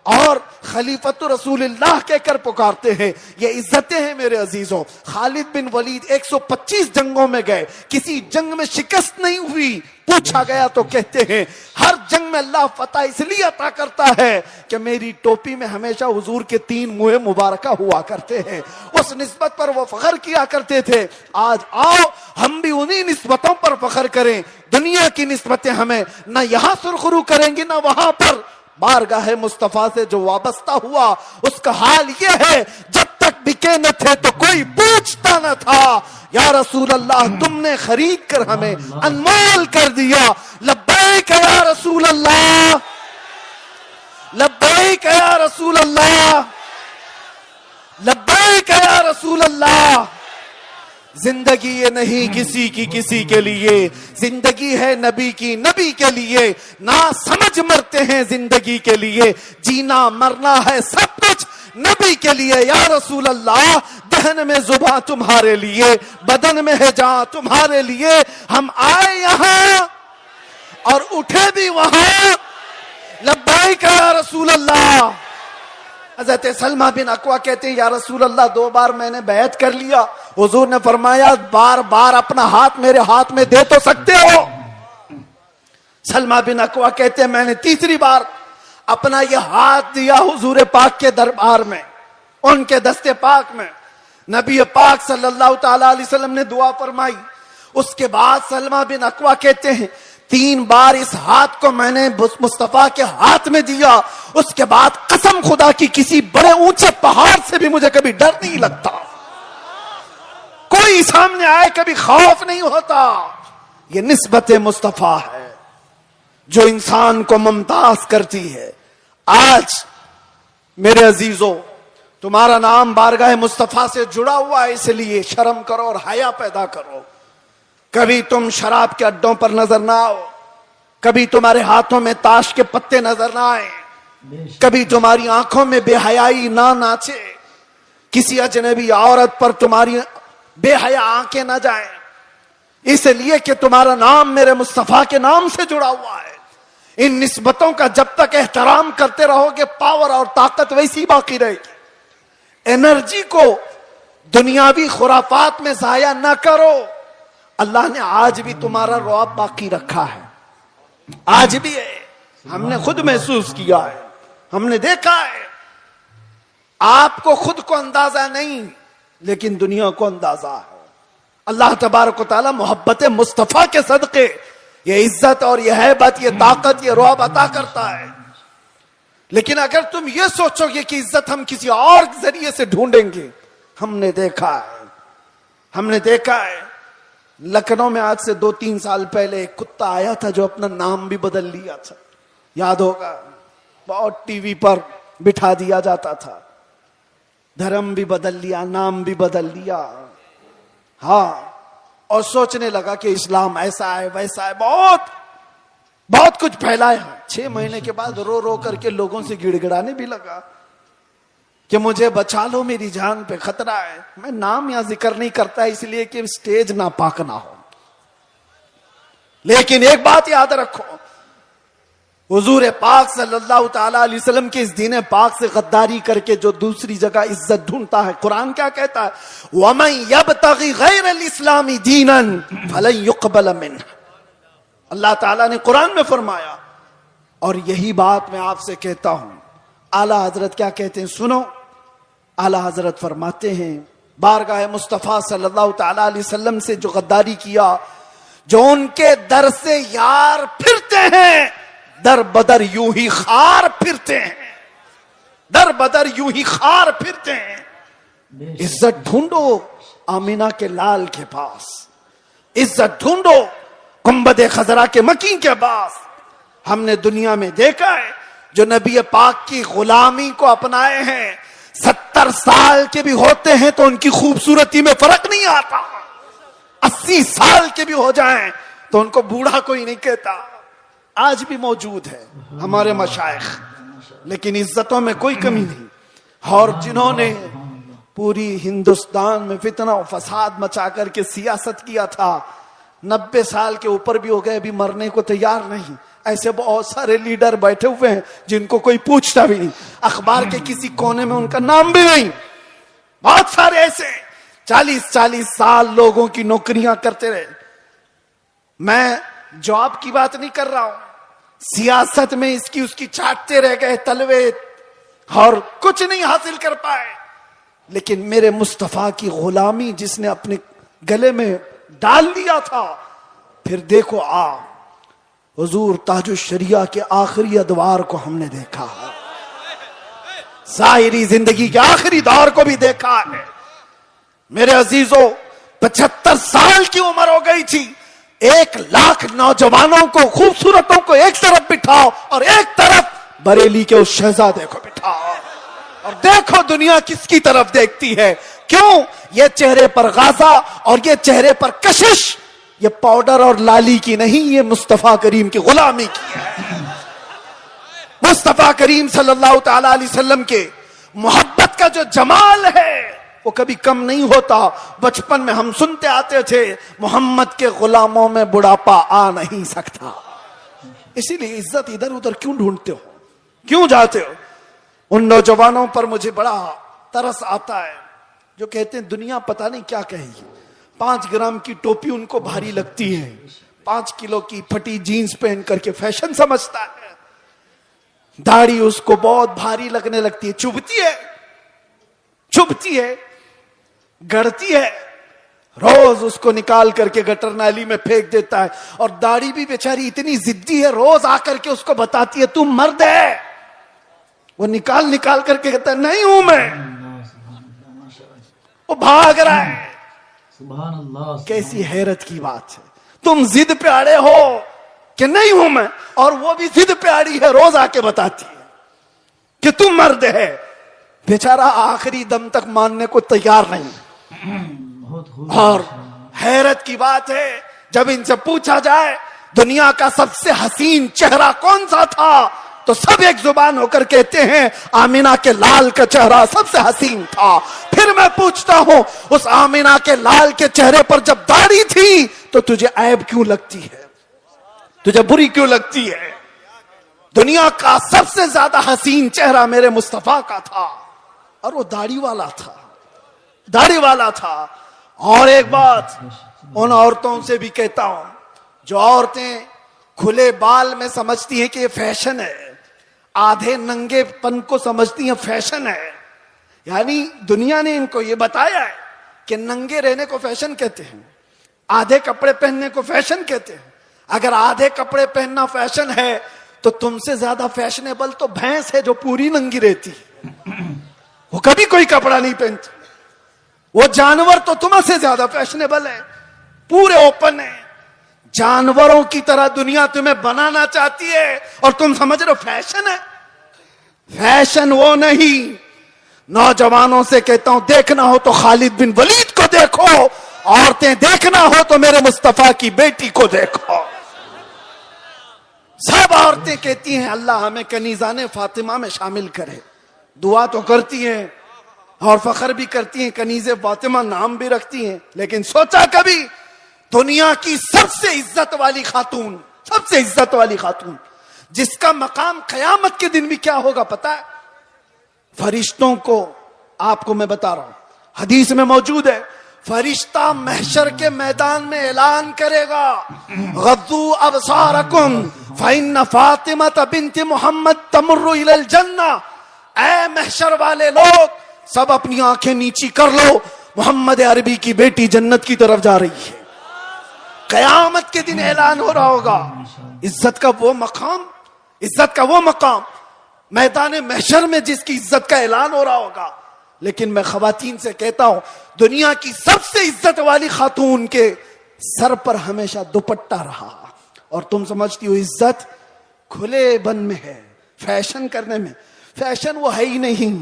और खलीफतुर रसूलुल्लाह कहकर पुकारते हैं। ये इज्जतें हैं मेरे अजीजों। खालिद बिन वलीद 125 जंगों में गए, किसी जंग में शिकस्त नहीं हुई। पूछा गया तो कहते हैं हर जंग में अल्लाह फतह इसलिए अता करता है कि मेरी टोपी में हमेशा हुजूर के 3 मुँह मुबारका हुआ करते हैं। उस निस्बत पर वो फख्र किया करते थे। आज आओ हम भी उन्हीं निस्बतों पर फख्र करें। दुनिया की निस्बतें हमें न यहां सुरखरू करेंगी न वहां पर। बारगाह मुस्तफा से जो वाबस्ता हुआ उसका हाल यह है, जब तक तक बिके न थे तो कोई पूछता न था। या रसूल अल्लाह तुमने खरीद कर हमें अनमोल कर दिया। लब्बैक या रसूल अल्लाह, लब्बैक या रसूल अल्लाह, लब्बैक या रसूल अल्लाह। जिंदगी ये नहीं किसी की किसी के लिए, जिंदगी है नबी की नबी के लिए। ना समझ मरते हैं जिंदगी के लिए, जीना मरना है सब कुछ नबी के लिए। या रसूल अल्लाह दहन में जुबान तुम्हारे लिए, बदन में है जान तुम्हारे लिए। हम आए यहां और उठे भी वहां। लब्बैक या रसूल अल्लाह। हज़रत सलमा बिन अकवा कहते हैं या रसूल अल्लाह 2 बार मैंने बैत कर लिया। हुजूर ने फरमाया बार बार अपना हाथ मेरे हाथ में दे तो सकते हो। सलमा बिन अकवा कहते हैं मैंने 3री बार अपना यह हाथ दिया हुजूर पाक के दरबार में, उनके दस्ते पाक में। नबी पाक सल्लल्लाहु ताला अलैहि वसल्लम ने दुआ फरमाई। उसके बाद सलमा बिन अकवा कहते हैं 3 बार इस हाथ को मैंने मुस्तफा के हाथ में दिया। उसके बाद कसम खुदा की किसी बड़े ऊंचे पहाड़ से भी मुझे कभी डर नहीं लगता, कोई सामने आए कभी खौफ नहीं होता। ये निस्बत मुस्तफा है जो इंसान को मुमताज करती है। आज मेरे अजीजों तुम्हारा नाम बारगाह मुस्तफा से जुड़ा हुआ है, इसलिए शर्म करो और हया पैदा करो। कभी तुम शराब के अड्डों पर नजर ना आओ, कभी तुम्हारे हाथों में ताश के पत्ते नजर ना आए, कभी तुम्हारी आंखों में बेहयाई ना नाचे, किसी अजनबी औरत पर तुम्हारी बेहया आंखें ना जाएं, इसलिए कि तुम्हारा नाम मेरे मुस्तफा के नाम से जुड़ा हुआ है। इन निस्बतों का जब तक एहतराम करते रहोगे पावर और ताकत वैसी बाकी रहेगी। एनर्जी को दुनियावी खुराफात में जाया ना करो। अल्लाह ने आज भी तुम्हारा रौब बाकी रखा है, आज भी है। हमने खुद महसूस किया है, हमने देखा है। आपको खुद को अंदाजा नहीं लेकिन दुनिया को अंदाजा है। अल्लाह तबारक व तआला मोहब्बत मुस्तफा के सदके ये इज्जत और ये हैबत, ये ताकत, ये रौब अता करता है। लेकिन अगर तुम ये सोचोगे कि इज्जत हम किसी और जरिए से ढूंढेंगे, हमने देखा है लखनऊ में आज से 2-3 साल पहले एक कुत्ता आया था जो अपना नाम भी बदल लिया था, याद होगा। बहुत टीवी पर बिठा दिया जाता था, धर्म भी बदल लिया, नाम भी बदल लिया। हाँ, और सोचने लगा कि इस्लाम ऐसा है वैसा है, बहुत कुछ फैलाया। 6 महीने के बाद रो रो करके लोगों से गिड़गिड़ाने भी लगा कि मुझे बचा लो, मेरी जान पे खतरा है। मैं नाम या जिक्र नहीं करता इसलिए कि स्टेज ना पाक ना हो। लेकिन एक बात याद रखो, हुजूर पाक सल्लल्लाहु ताला अलैहि वसल्लम के इस दीन पाक से गद्दारी करके जो दूसरी जगह इज्जत ढूंढता है, कुरान क्या कहता है? वमन यब्तगी गैरल इस्लामी दीनन फलन युक़बल मिन्ह। अल्लाह ताला ने कुरान में फरमाया, और यही बात मैं आपसे कहता हूं। आला हजरत क्या कहते हैं सुनो। आला हजरत फरमाते हैं बारगाह मुस्तफा सल्लल्लाहु ताला अलैहि वसल्लम से जो गद्दारी किया, जो उनके दर से यार फिरते हैं, दर बदर यूं ही खार फिरते हैं, दर बदर यूं ही खार फिरते हैं। इज्जत ढूंढो आमिना के लाल के पास, इज्जत ढूंढो गुंबद खजरा के मकीन के पास। हमने दुनिया में देखा है जो नबी पाक की गुलामी को अपनाए हैं, 70 साल के भी होते हैं तो उनकी खूबसूरती में फर्क नहीं आता। 80 साल के भी हो जाएं तो उनको बूढ़ा कोई नहीं कहता। आज भी मौजूद है हमारे मशाइख, लेकिन इज्जतों में कोई कमी नहीं। और जिन्होंने पूरी हिंदुस्तान में फितना और फसाद मचा करके सियासत किया था, 90 साल के ऊपर भी हो गए, अभी मरने को तैयार नहीं। ऐसे बहुत सारे लीडर बैठे हुए हैं जिनको कोई पूछता भी नहीं, अखबार के किसी कोने में उनका नाम भी नहीं। बहुत सारे ऐसे 40-40 साल लोगों की नौकरियां करते रहे। मैं जॉब की बात नहीं कर रहा हूं, सियासत में इसकी उसकी चाटते रह गए तलवे और कुछ नहीं हासिल कर पाए। लेकिन मेरे मुस्तफा की गुलामी जिसने अपने गले में डाल दिया था, फिर देखो हुजूर ताजुश शरिया के आखिरी अदवार को हमने देखा है। जाहिरी जिंदगी के आखिरी दौर को भी देखा है। मेरे अजीजों, 75 साल की उम्र हो गई थी। 1 लाख नौजवानों को, खूबसूरतों को एक तरफ बिठाओ और एक तरफ बरेली के उस शहजादे को बिठाओ और देखो दुनिया किसकी तरफ देखती है। क्यों? ये चेहरे पर गाजा और ये चेहरे पर कशिश, ये पाउडर और लाली की नहीं, ये मुस्तफा करीम की गुलामी की है। मुस्तफा करीम सल्लल्लाहु तआला अलैहि वसल्लम के मोहब्बत का जो जमाल है वो कभी कम नहीं होता। बचपन में हम सुनते आते थे, मोहम्मद के गुलामों में बुढ़ापा आ नहीं सकता। इसीलिए इज्जत इधर उधर क्यों ढूंढते हो, क्यों जाते हो? उन नौजवानों पर मुझे बड़ा तरस आता है जो कहते हैं दुनिया पता नहीं क्या कहेगी। 5 ग्राम की टोपी उनको भारी लगती है, 5 किलो की फटी जीन्स पहन करके फैशन समझता है। दाढ़ी उसको बहुत भारी लगने लगती है, चुभती है, गड़ती है। रोज उसको निकाल करके गटर नाली में फेंक देता है। और दाढ़ी भी बेचारी इतनी जिद्दी है, रोज आकर के उसको बताती है तू मर्द है। वो निकाल करके कहता है नहीं हूं मैं। वो भाग रहा है। सुभान अल्लाह। कैसी हैरत की बात है। तुम जिद पे अड़े हो कि नहीं हूं मैं, और वो भी जिद पे अड़ी है, रोज आके बताती है कि तुम मर्द है। बेचारा आखिरी दम तक मानने को तैयार नहीं। और हैरत की बात है, जब इनसे पूछा जाए दुनिया का सबसे हसीन चेहरा कौन सा था, तो सब एक जुबान होकर कहते हैं आमिना के लाल का चेहरा सबसे हसीन था। फिर मैं पूछता हूं, उस आमिना के लाल के चेहरे पर जब दाढ़ी थी तो तुझे ऐब क्यों लगती है, तुझे बुरी क्यों लगती है? दुनिया का सबसे ज्यादा हसीन चेहरा मेरे मुस्तफा का था, और वो दाढ़ी वाला था। और एक बात उन औरतों से भी कहता हूं जो औरतें खुले बाल में समझती हैं कि ये फैशन है, आधे नंगेपन को समझती हैं फैशन है। यानी दुनिया ने इनको ये बताया है कि नंगे रहने को फैशन कहते हैं, आधे कपड़े पहनने को फैशन कहते हैं। अगर आधे कपड़े पहनना फैशन है तो तुमसे ज्यादा फैशनेबल तो भैंस है जो पूरी नंगी रहती है, वो कभी कोई कपड़ा नहीं पहनती। वो जानवर तो तुमसे ज्यादा फैशनेबल है, पूरे ओपन है। जानवरों की तरह दुनिया तुम्हें बनाना चाहती है और तुम समझ रहे हो फैशन है। फैशन वो नहीं। नौजवानों से कहता हूं, देखना हो तो खालिद बिन वलीद को देखो, औरतें देखना हो तो मेरे मुस्तफा की बेटी को देखो। सब औरतें कहती हैं अल्लाह हमें कनीजाने फातिमा में शामिल करे। दुआ तो करती हैं और फख्र भी करती हैं, कनीजे फातिमा नाम भी रखती हैं। लेकिन सोचा कभी दुनिया की सबसे इज्जत वाली खातून जिसका मकाम कयामत के दिन भी क्या होगा पता है? फरिश्तों को, आपको मैं बता रहा हूं, हदीस में मौजूद है, फरिश्ता महशर के मैदान में ऐलान करेगा, गद्दू अबसारकुम फइन्न फातिमा बिन्त मोहम्मद तमुर्रु इलल जन्ना। ऐ महशर वाले लोग, सब अपनी आंखें नीची कर लो, मोहम्मद अरबी की बेटी जन्नत की तरफ जा रही है। कयामत के दिन ऐलान हो रहा होगा। इज्जत का वो मकाम मैदान महशर में जिसकी इज्जत का ऐलान हो रहा होगा। लेकिन मैं खवातीन से कहता हूं, दुनिया की सबसे इज्जत वाली खातून के सर पर हमेशा दुपट्टा रहा। और तुम समझती हो इज्जत खुले बन में है, फैशन करने में। फैशन वो है ही नहीं,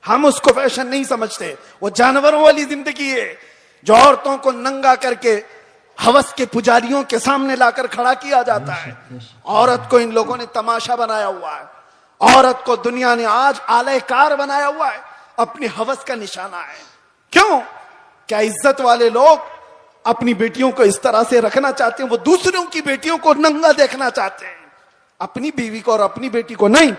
हम उसको फैशन नहीं समझते। वो जानवरों वाली जिंदगी है जो औरतों को नंगा करके हवस के पुजारियों के सामने लाकर खड़ा किया जाता है। औरत को इन लोगों ने तमाशा बनाया हुआ है। औरत को दुनिया ने आज आलयकार बनाया हुआ है, अपनी हवस का निशाना है। क्यों? क्या इज्जत वाले लोग अपनी बेटियों को इस तरह से रखना चाहते हैं? वो दूसरों की बेटियों को नंगा देखना चाहते हैं, अपनी बीवी को और अपनी बेटी को नहीं।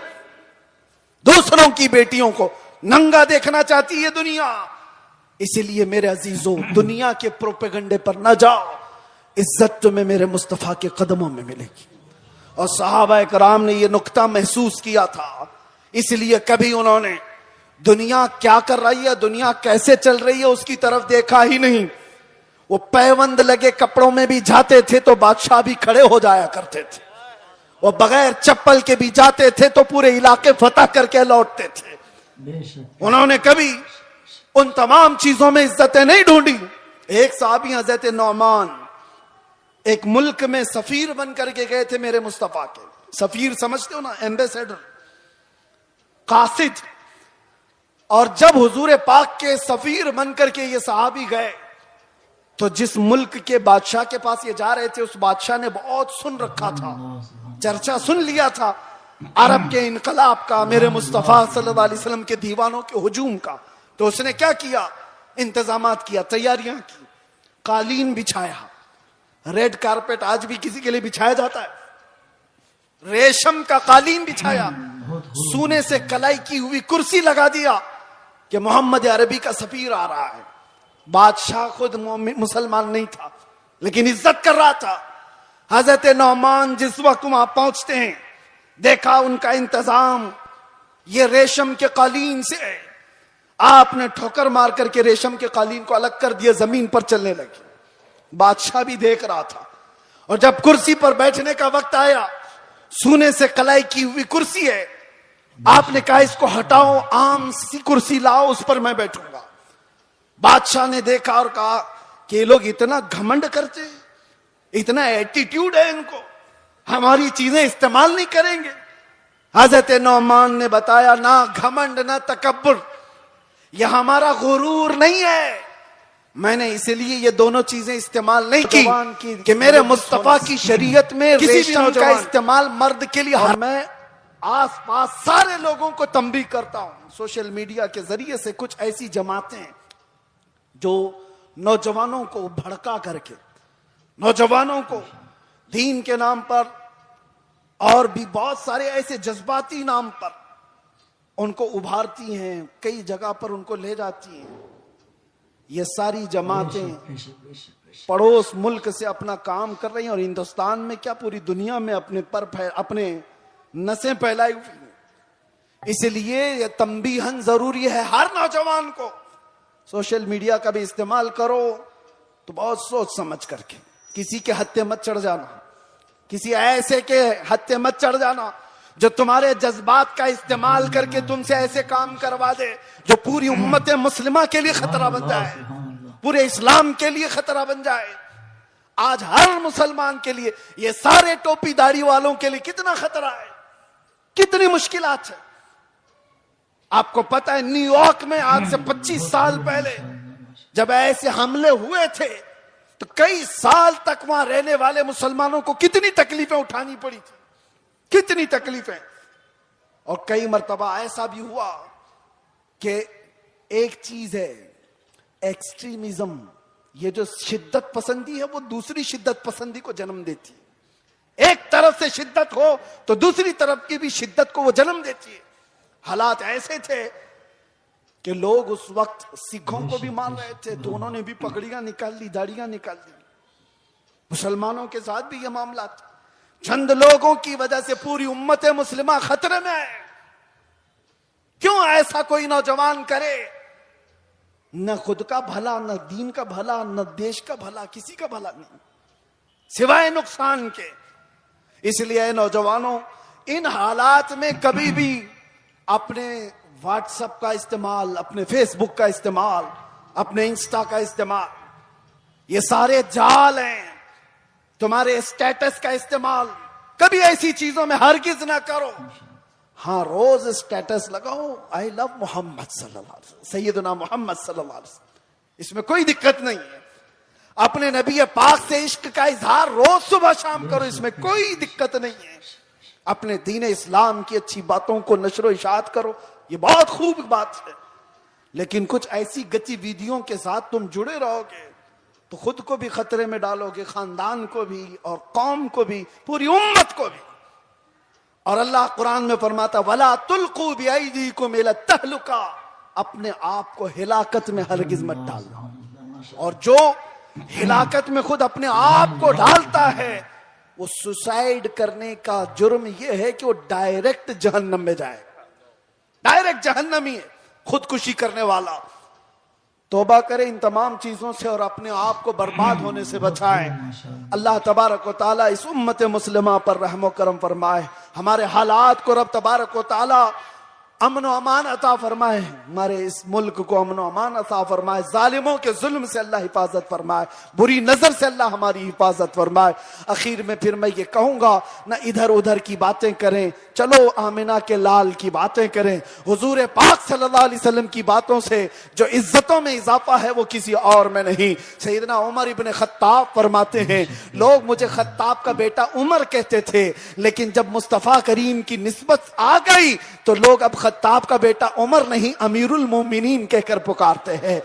दूसरों की बेटियों को नंगा देखना चाहती है दुनिया। इसलिए मेरे अजीजों, दुनिया के प्रोपेगंडे पर न जाओ। इज्जत तुम्हें मेरे मुस्तफा के कदमों में मिलेगी। और सहाबा कराम ने यह नुक्ता महसूस किया था, इसलिए कभी उन्होंने दुनिया क्या कर रही है, दुनिया कैसे चल रही है, उसकी तरफ देखा ही नहीं। वो पैबंद लगे कपड़ों में भी जाते थे तो बादशाह भी खड़े हो जाया करते थे। वो बगैर चप्पल के भी जाते थे तो पूरे इलाके फतह करके लौटते थे। बेशक उन्होंने कभी उन तमाम चीजों में इज्जतें नहीं ढूंढी। एक साहबी हजरत नौमान एक मुल्क में सफीर बन करके गए थे मेरे मुस्तफा के। सफीर समझते हो ना, एम्बेसडर, कासिद। और जब हुजूर पाक के सफीर बन करके ये सहाबी गए तो जिस मुल्क के बादशाह के पास ये जा रहे थे उस बादशाह ने बहुत सुन रखा था, चर्चा सुन लिया था अरब के इनकलाब का, मेरे मुस्तफा सल्लल्लाहु अलैहि वसल्लम के दीवानों के हुजूम का। तो उसने क्या किया, इंतजामात किया, तैयारियां की, कालीन बिछाया। रेड कारपेट आज भी किसी के लिए बिछाया जाता है, रेशम का कालीन बिछाया, सोने से कलाई की हुई कुर्सी लगा दिया कि मोहम्मद अरबी का सफीर आ रहा है। बादशाह खुद मुसलमान नहीं था लेकिन इज्जत कर रहा था। हजरत नौमान जिस वक्त वहां पहुंचते हैं, देखा उनका इंतजाम ये रेशम के कालीन से है। आपने ठोकर मार करके रेशम के कालीन को अलग कर दिया, जमीन पर चलने लगे। बादशाह भी देख रहा था। और जब कुर्सी पर बैठने का वक्त आया, सोने से कलाई की हुई कुर्सी है, आपने कहा इसको हटाओ, आम सी कुर्सी लाओ, उस पर मैं बैठूंगा। बादशाह ने देखा और कहा कि ये लोग इतना घमंड करते हैं, इतना एटीट्यूड है इनको, हमारी चीजें इस्तेमाल नहीं करेंगे। हजरत नौमान ने बताया, ना घमंड ना तकब्बुर, यह हमारा गुरूर नहीं है। मैंने इसलिए ये दोनों चीजें इस्तेमाल नहीं की कि मेरे मुस्तफा की शरीयत में रेशम का इस्तेमाल मर्द के लिए। मैं आसपास सारे लोगों को तंबीह करता हूं सोशल मीडिया के जरिए से, कुछ ऐसी जमातें जो नौजवानों को भड़का करके, नौजवानों को दीन के नाम पर और भी बहुत सारे ऐसे जज्बाती नाम पर उनको उभारती हैं, कई जगह पर उनको ले जाती हैं। ये सारी जमातें पड़ोस मुल्क से अपना काम कर रही हैं और हिंदुस्तान में क्या पूरी दुनिया में अपने नसें फैलाई हुई हैं। इसलिए यह तंबीहन जरूरी है हर नौजवान को। सोशल मीडिया का भी इस्तेमाल करो तो बहुत सोच समझ करके, किसी के हत्थे मत चढ़ जाना, किसी ऐसे के हत्थे मत चढ़ जाना जो तुम्हारे जज्बात का इस्तेमाल करके तुमसे ऐसे काम करवा दे जो पूरी उम्मत मुस्लिमा के लिए खतरा बन जाए, पूरे इस्लाम के लिए खतरा बन जाए। आज हर मुसलमान के लिए, ये सारे टोपी दाढ़ी वालों के लिए कितना खतरा है, कितनी मुश्किलात है। आपको पता है न्यूयॉर्क में आज से 25 साल पहले जब ऐसे हमले हुए थे तो कई साल तक वहां रहने वाले मुसलमानों को कितनी तकलीफें उठानी पड़ी थी, कितनी तकलीफें। और कई मर्तबा ऐसा भी हुआ कि एक चीज है एक्सट्रीमिज्म, ये जो शिद्दत पसंदी है वो दूसरी शिद्दत पसंदी को जन्म देती है। एक तरफ से शिद्दत हो तो दूसरी तरफ की भी शिद्दत को वो जन्म देती है। हालात ऐसे थे कि लोग उस वक्त सिखों को भी मार रहे थे तो उन्होंने भी पगड़ियां निकाल ली, दाढ़ियां निकाल ली। मुसलमानों के साथ भी यह मामला था। चंद लोगों की वजह से पूरी उम्मत मुस्लिमा खतरे में है। क्यों ऐसा कोई नौजवान करे? न खुद का भला, न दीन का भला, न देश का भला, किसी का भला नहीं सिवाय नुकसान के। इसलिए नौजवानों, इन हालात में कभी भी अपने व्हाट्सएप का इस्तेमाल, अपने फेसबुक का इस्तेमाल, अपने इंस्टा का इस्तेमाल, ये सारे जाल हैं। तुम्हारे स्टेटस का इस्तेमाल कभी ऐसी चीजों में हरगिज ना करो। हाँ, रोज स्टेटस लगाओ, आई लव मोहम्मद सल्लल्लाहु अलैहि वसल्लम, सैयदना मोहम्मद सल्लल्लाहु अलैहि वसल्लम, इसमें कोई दिक्कत नहीं है। अपने नबी पाक से इश्क का इजहार रोज सुबह शाम करो, इसमें कोई दिक्कत नहीं है। अपने दीन इस्लाम की अच्छी बातों को नशरो इशाअत करो, ये बहुत खूब बात है। लेकिन कुछ ऐसी गतिविधियों के साथ तुम जुड़े रहोगे तो खुद को भी खतरे में डालोगे, खानदान को भी और कौम को भी, पूरी उम्मत को भी। और अल्लाह कुरान में फरमाता, वला तुल्कू बिअयदीकुम इला तहलुका, अपने आप को हिलाकत में हरगिज मत डालना। और जो हिलाकत में खुद अपने आप को डालता है वो सुसाइड करने का जुर्म ये है कि वो डायरेक्ट जहन्नम में जाएगा, डायरेक्ट जहन्नमी है, खुदकुशी करने वाला। तौबा करें इन तमाम चीजों से और अपने आप को बर्बाद होने से बचाएं। अल्लाह तबारक व तआला इस उम्मत मुस्लिमा पर रहम व करम फरमाए। हमारे हालात को रब तबारक व तआला अमन अमान अता फरमाए, हमारे इस मुल्क को अमन अमान अता फरमाए, जालिमों के जुल्म से अल्लाह हिफाजत फरमाए, बुरी नजर से अल्लाह हमारी हिफाजत फरमाए। आखिर में फिर मैं ये कहूंगा, ना इधर उधर की बातें करें, चलो आमिना के लाल की बातें करें। हुजूर पाक सल्लल्लाहु अलैहि वसल्लम की बातों से जो इज्जतों में इजाफा है वो किसी और में नहीं। सैयदना उमर इब्न खत्ताब फरमाते हैं, लोग मुझे खत्ताब का बेटा उमर कहते थे, लेकिन जब मुस्तफा करीम की निस्बत आ गई तो लोग अब खत्ताब का बेटा उमर नहीं, अमीरुल मोमिनीन कहकर पुकारते हैं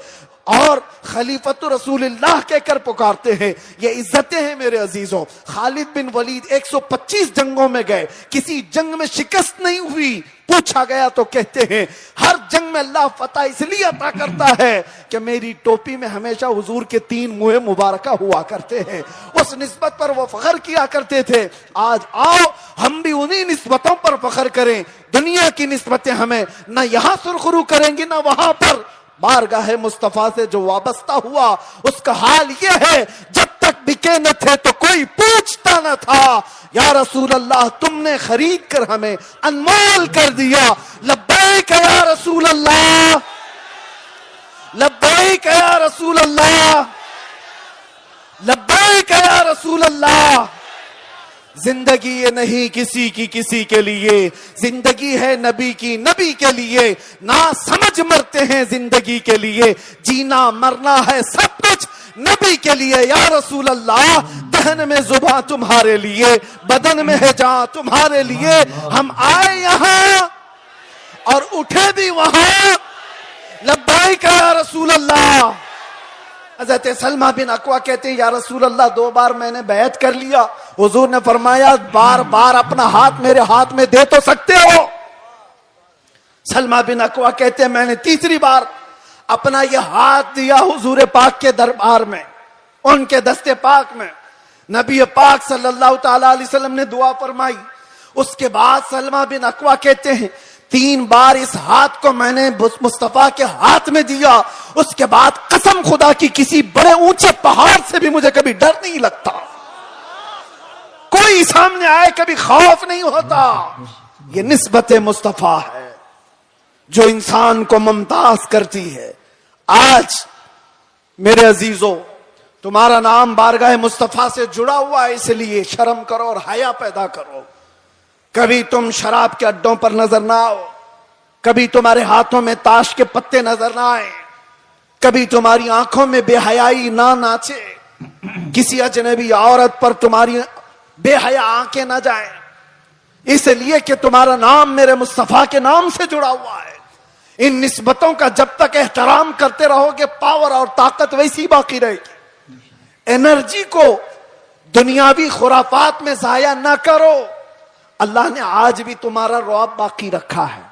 और खलीफतुर रसूलुल्लाह कहकर पुकारते हैं। ये इज्जतें हैं मेरे अजीजों। खालिद बिन वलीद 125 जंगों में गए, किसी जंग में शिकस्त नहीं हुई। पूछा गया तो कहते हैं, हर जंग में अल्लाह फतह इसलिए अता करता है कि मेरी टोपी में हमेशा हुजूर के 3 मुँह मुबारका हुआ करते हैं। उस निस्बत पर वो फख्र किया करते थे। आज आओ हम भी उन्हीं निस्बतों पर फख्र करें। दुनिया की निस्बतें हमें न यहां सुरखरू करेंगी न वहां पर। बारगाह मुस्तफा से जो वाबस्ता हुआ उसका हाल यह है, जब तक बिके न थे तो कोई पूछता न था। या रसूल अल्लाह तुमने खरीद कर हमें अनमोल कर दिया। लब्बैक या रसूल अल्लाह, लब्बैक या रसूल अल्लाह, लब्बैक या रसूल अल्लाह। जिंदगी ये नहीं किसी की किसी के लिए, जिंदगी है नबी की नबी के लिए। ना समझ मरते हैं जिंदगी के लिए, जीना मरना है सब कुछ नबी के लिए। या रसूल अल्लाह दहन में जुबान तुम्हारे लिए, बदन में है जान तुम्हारे लिए। हम आए यहाँ और उठे भी वहां। लब्बैक या रसूल अल्लाह। हज़रत सलमा बिन अकवा कहते हैं, या रसूल अल्लाह 2 बार मैंने बैत कर लिया। हुजूर ने फरमाया, बार बार अपना हाथ मेरे हाथ में दे तो सकते हो। सलमा बिन अकवा कहते हैं, मैंने 3री बार अपना यह हाथ दिया हुजूर पाक के दरबार में, उनके दस्ते पाक में। नबी पाक सल्लल्लाहु ताला अलैहि वसल्लम ने दुआ फरमाई। उसके बाद सलमा बिन अकवा कहते हैं, 3 बार इस हाथ को मैंने मुस्तफा के हाथ में दिया। उसके बाद कसम खुदा की किसी बड़े ऊंचे पहाड़ से भी मुझे कभी डर नहीं लगता। कोई सामने आए कभी खौफ नहीं होता। ये निस्बत मुस्तफा है जो इंसान को मुमताज करती है। आज मेरे अजीजों, तुम्हारा नाम बारगाह मुस्तफा से जुड़ा हुआ है, इसलिए शर्म करो और हया पैदा करो। कभी तुम शराब के अड्डों पर नजर ना आओ, कभी तुम्हारे हाथों में ताश के पत्ते नजर ना आए, कभी तुम्हारी आंखों में बेहयाई ना नाचे, किसी अजनबी औरत पर तुम्हारी बेहया आंखें ना जाएं, इसलिए कि तुम्हारा नाम मेरे मुस्तफा के नाम से जुड़ा हुआ है। इन निस्बतों का जब तक एहतराम करते रहोगे, पावर और ताकत वैसी बाकी रहेगी। एनर्जी को दुनियावी खुराफात में जाया ना करो। अल्लाह ने आज भी तुम्हारा रौब बाकी रखा है,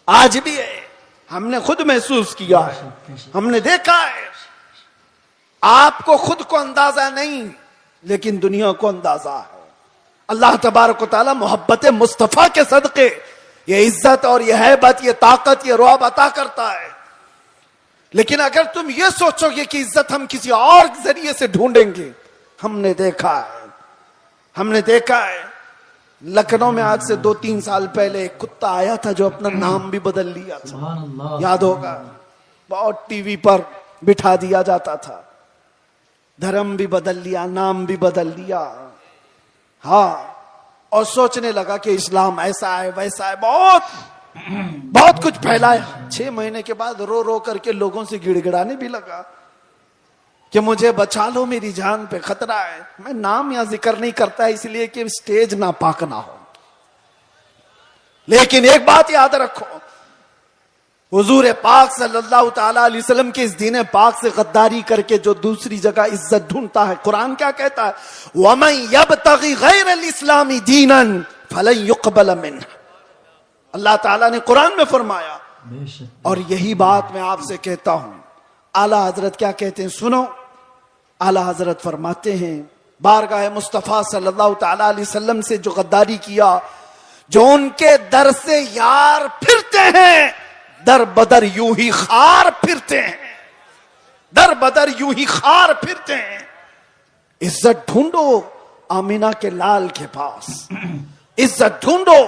आज भी है। हमने खुद महसूस किया है, हमने देखा है। आपको खुद को अंदाजा नहीं, लेकिन दुनिया को अंदाजा है। अल्लाह तबारक व तआला मोहब्बत मुस्तफा के सदके ये इज्जत और ये हैबत, ये ताकत, ये रौब अता करता है। लेकिन अगर तुम ये सोचोगे कि इज्जत हम किसी और जरिए से ढूंढेंगे, हमने देखा है लखनऊ में आज से 2-3 साल पहले एक कुत्ता आया था जो अपना नाम भी बदल लिया था, याद होगा। बहुत टीवी पर बिठा दिया जाता था, धर्म भी बदल लिया, नाम भी बदल लिया। हाँ, और सोचने लगा कि इस्लाम ऐसा है वैसा है, बहुत कुछ फैलाया। 6 महीने के बाद रो रो करके लोगों से गिड़गिड़ाने भी लगा कि मुझे बचा लो, मेरी जान पे खतरा है। मैं नाम या जिक्र नहीं करता इसलिए कि स्टेज ना पाक ना हो। लेकिन एक बात याद रखो, हुजूर पाक सल्लल्लाहु ताला अलैहि वसल्लम के इस दीन पाक से गद्दारी करके जो दूसरी जगह इज्जत ढूंढता है, कुरान क्या कहता है? वमन यब्तगी गैरल इस्लामी दीनन फलन युक़बल मिन्ह। अल्लाह ताला ने कुरान में फरमाया, और यही बात मैं आपसे कहता हूं। आला हजरत क्या कहते हैं सुनो। आला हजरत फरमाते हैं, बारगाह मुस्तफा सल्लल्लाहु ताला अलैहि वसल्लम से जो गद्दारी किया, जो उनके दर से यार फिरते हैं, दर बदर यूं ही खार फिरते हैं, दर बदर यूं ही खार फिरते हैं। इज्जत ढूंढो आमिना के लाल के पास, इज्जत ढूंढो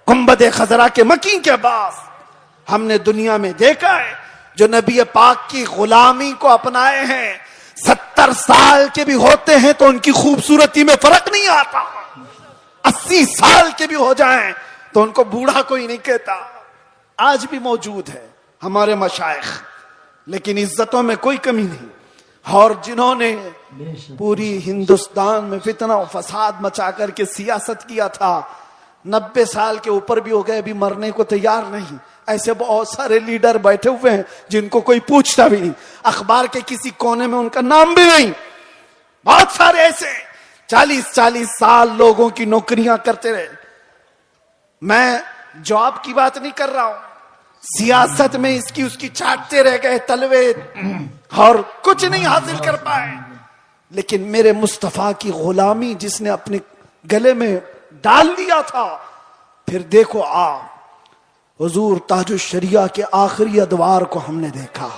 गुंबद खजरा के मकी के पास हमने दुनिया में देखा है जो नबी पाक की गुलामी को अपनाए हैं, 70 साल के भी होते हैं तो उनकी खूबसूरती में फर्क नहीं आता, 80 साल के भी हो जाएं तो उनको बूढ़ा कोई नहीं कहता। आज भी मौजूद है हमारे मशाइख, लेकिन इज्जतों में कोई कमी नहीं। और जिन्होंने पूरी हिंदुस्तान में फितना और फसाद मचा करके सियासत किया था, 90 साल के ऊपर भी हो गए, अभी मरने को तैयार नहीं। ऐसे बहुत सारे लीडर बैठे हुए हैं जिनको कोई पूछता भी नहीं, अखबार के किसी कोने में उनका नाम भी नहीं। बहुत सारे ऐसे 40-40 साल लोगों की नौकरियां करते रहे। मैं जॉब की बात नहीं कर रहा हूं, सियासत में इसकी उसकी चाटते रह गए तलवे और कुछ नहीं हासिल कर पाए। लेकिन मेरे मुस्तफा की गुलामी जिसने अपने गले में डाल दिया था, फिर देखो आप हुजूर ताजुश शरिया के आखिरी अदवार को हमने देखा,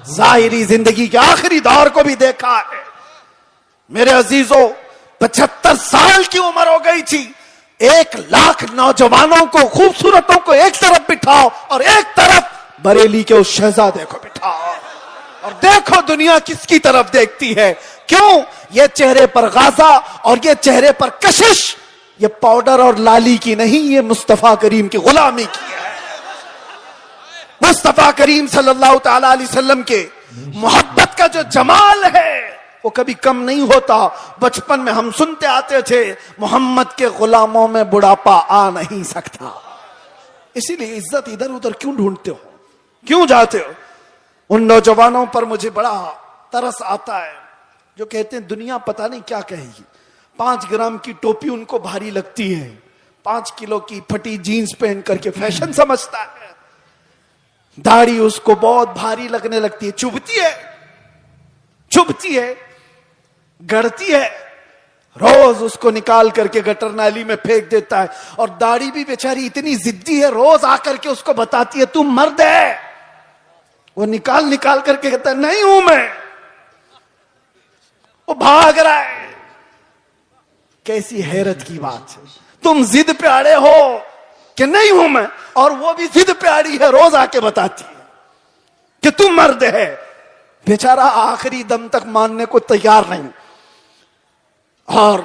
जाहिरी जिंदगी के आखिरी दौर को भी देखा है। मेरे अजीजों, 75 साल की उम्र हो गई थी, 1 लाख नौजवानों को, खूबसूरतों को एक तरफ बिठाओ और एक तरफ बरेली के उस शहजादे को बिठाओ और देखो दुनिया किसकी तरफ देखती है। क्यों? ये चेहरे पर गाजा और ये चेहरे पर कशिश, ये पाउडर और लाली की नहीं, ये मुस्तफा करीम की गुलामी की है। मुस्तफा करीम सल्लल्लाहु तआला अलैहि वसल्लम के मोहब्बत का जो जमाल है वो कभी कम नहीं होता। बचपन में हम सुनते आते थे, मोहम्मद के गुलामों में बुढ़ापा आ नहीं सकता। इसीलिए इज्जत इधर उधर क्यों ढूंढते हो, क्यों जाते हो? उन नौजवानों पर मुझे बड़ा तरस आता है जो कहते हैं दुनिया पता नहीं क्या कहेगी। 5 ग्राम की टोपी उनको भारी लगती है, 5 किलो की फटी जीन्स पहन करके फैशन समझता है, दाढ़ी उसको बहुत भारी लगने लगती है, चुभती है, गड़ती है, रोज उसको निकाल करके गटर नाली में फेंक देता है। और दाढ़ी भी बेचारी इतनी जिद्दी है, रोज आकर के उसको बताती है तुम मर्द है। वो निकाल करके कहता है नहीं हूं मैं, वो भाग रहा है। कैसी हैरत की बात है, तुम जिद पे अड़े हो कि नहीं हूं मैं, और वो भी जिद पे अड़ी है, रोज आके बताती है कि तुम मर्द है। बेचारा आखिरी दम तक मानने को तैयार नहीं। और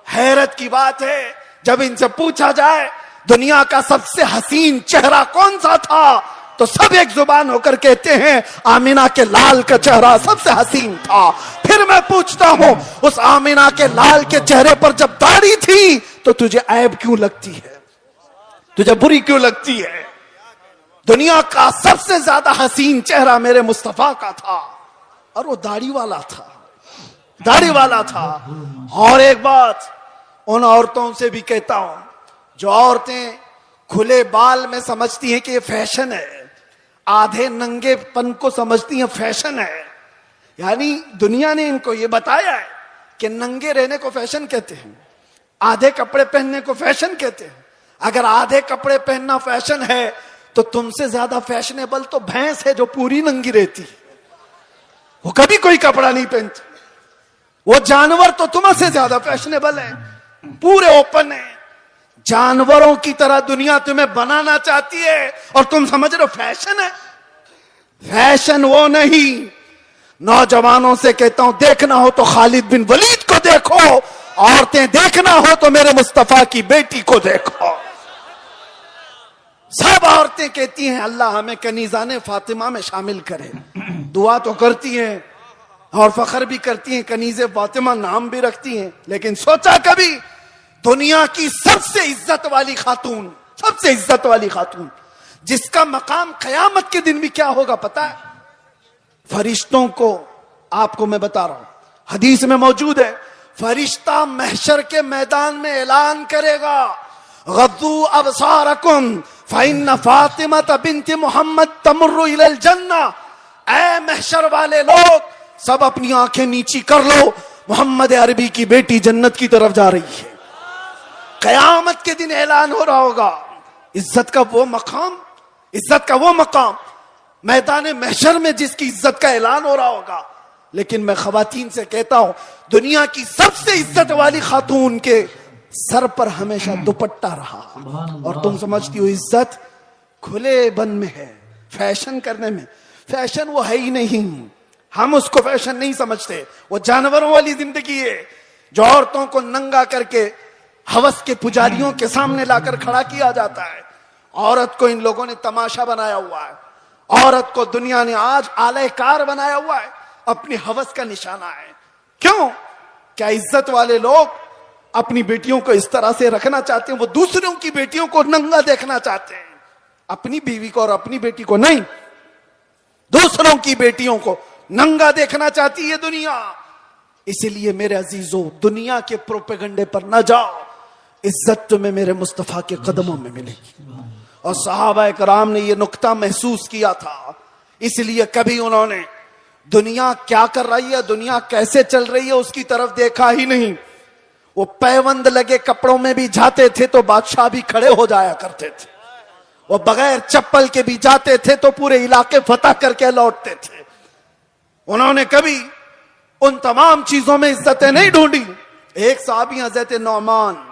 हैरत की बात है, जब इनसे पूछा जाए दुनिया का सबसे हसीन चेहरा कौन सा था, तो सब एक जुबान होकर कहते हैं आमिना के लाल का चेहरा सबसे हसीन था। फिर मैं पूछता हूं, उस आमिना के लाल के चेहरे पर जब दाढ़ी थी तो तुझे ऐब क्यों लगती है, तुझे बुरी क्यों लगती है? दुनिया का सबसे ज्यादा हसीन चेहरा मेरे मुस्तफा का था, और वो दाढ़ी वाला था। और एक बात उन औरतों से भी कहता हूं जो औरतें खुले बाल में समझती हैं कि ये फैशन है, आधे नंगेपन को समझती हैं फैशन है। यानी दुनिया ने इनको ये बताया है कि नंगे रहने को फैशन कहते हैं, आधे कपड़े पहनने को फैशन कहते हैं। अगर आधे कपड़े पहनना फैशन है तो तुमसे ज्यादा फैशनेबल तो भैंस है जो पूरी नंगी रहती है, वो कभी कोई कपड़ा नहीं पहनती। वो जानवर तो तुमसे ज्यादा फैशनेबल है, पूरे ओपन है। जानवरों की तरह दुनिया तुम्हें बनाना चाहती है और तुम समझ रहे हो फैशन है। फैशन वो नहीं। नौजवानों से कहता हूं, देखना हो तो खालिद बिन वलीद को देखो, औरतें देखना हो तो मेरे मुस्तफा की बेटी को देखो। सब औरतें कहती हैं अल्लाह हमें कनीज़ाने फातिमा में शामिल करे, दुआ तो करती हैं और फख्र भी करती हैं, कनीज़े फातिमा नाम भी रखती हैं। लेकिन सोचा कभी दुनिया की सबसे इज्जत वाली खातून जिसका मकाम कयामत के दिन भी क्या होगा पता है? फरिश्तों को आपको मैं बता रहा हूं, हदीस में मौजूद है, फरिश्ता महशर के मैदान में ऐलान करेगा, गद्दू अबसारकुम फइन्न फातिमा बिन्त मोहम्मद तमुर्रु इलल जन्ना। ऐ महशर वाले लोग, सब अपनी आंखें नीची कर लो, मोहम्मद अरबी की बेटी जन्नत की तरफ जा रही है। कयामत के दिन ऐलान हो रहा होगा। इज्जत का वो मकाम मैदान महशर में जिसकी इज्जत का ऐलान हो रहा होगा। लेकिन मैं खवातीन से कहता हूं, दुनिया की सबसे इज्जत वाली खातून के सर पर हमेशा दुपट्टा रहा। और तुम समझती हो इज्जत खुले बन में है, फैशन करने में। फैशन वो है ही नहीं, हम उसको फैशन नहीं समझते। वो जानवरों वाली जिंदगी है जो औरतों को नंगा करके हवस के पुजारियों के सामने लाकर खड़ा किया जाता है। औरत को इन लोगों ने तमाशा बनाया हुआ है। औरत को दुनिया ने आज आलयकार बनाया हुआ है, अपनी हवस का निशाना है। क्यों? क्या इज्जत वाले लोग अपनी बेटियों को इस तरह से रखना चाहते हैं? वो दूसरों की बेटियों को नंगा देखना चाहते हैं, अपनी बीवी को और अपनी बेटी को नहीं, दूसरों की बेटियों को नंगा देखना चाहती है दुनिया। इसलिए मेरे अजीजों, दुनिया के प्रोपेगंडे पर न जाओ, इज्जत तुम्हें मेरे मुस्तफा के कदमों में मिलेगी। और सहाबा कराम ने यह नुक्ता महसूस किया था, इसलिए कभी उन्होंने दुनिया क्या कर रही है, दुनिया कैसे चल रही है, उसकी तरफ देखा ही नहीं। वो पैबंद लगे कपड़ों में भी जाते थे तो बादशाह भी खड़े हो जाया करते थे। वो बगैर चप्पल के भी जाते थे तो पूरे इलाके फतह करके लौटते थे। उन्होंने कभी उन तमाम चीजों में इज्जतें नहीं ढूंढी। एक साहबी हजरत नौमान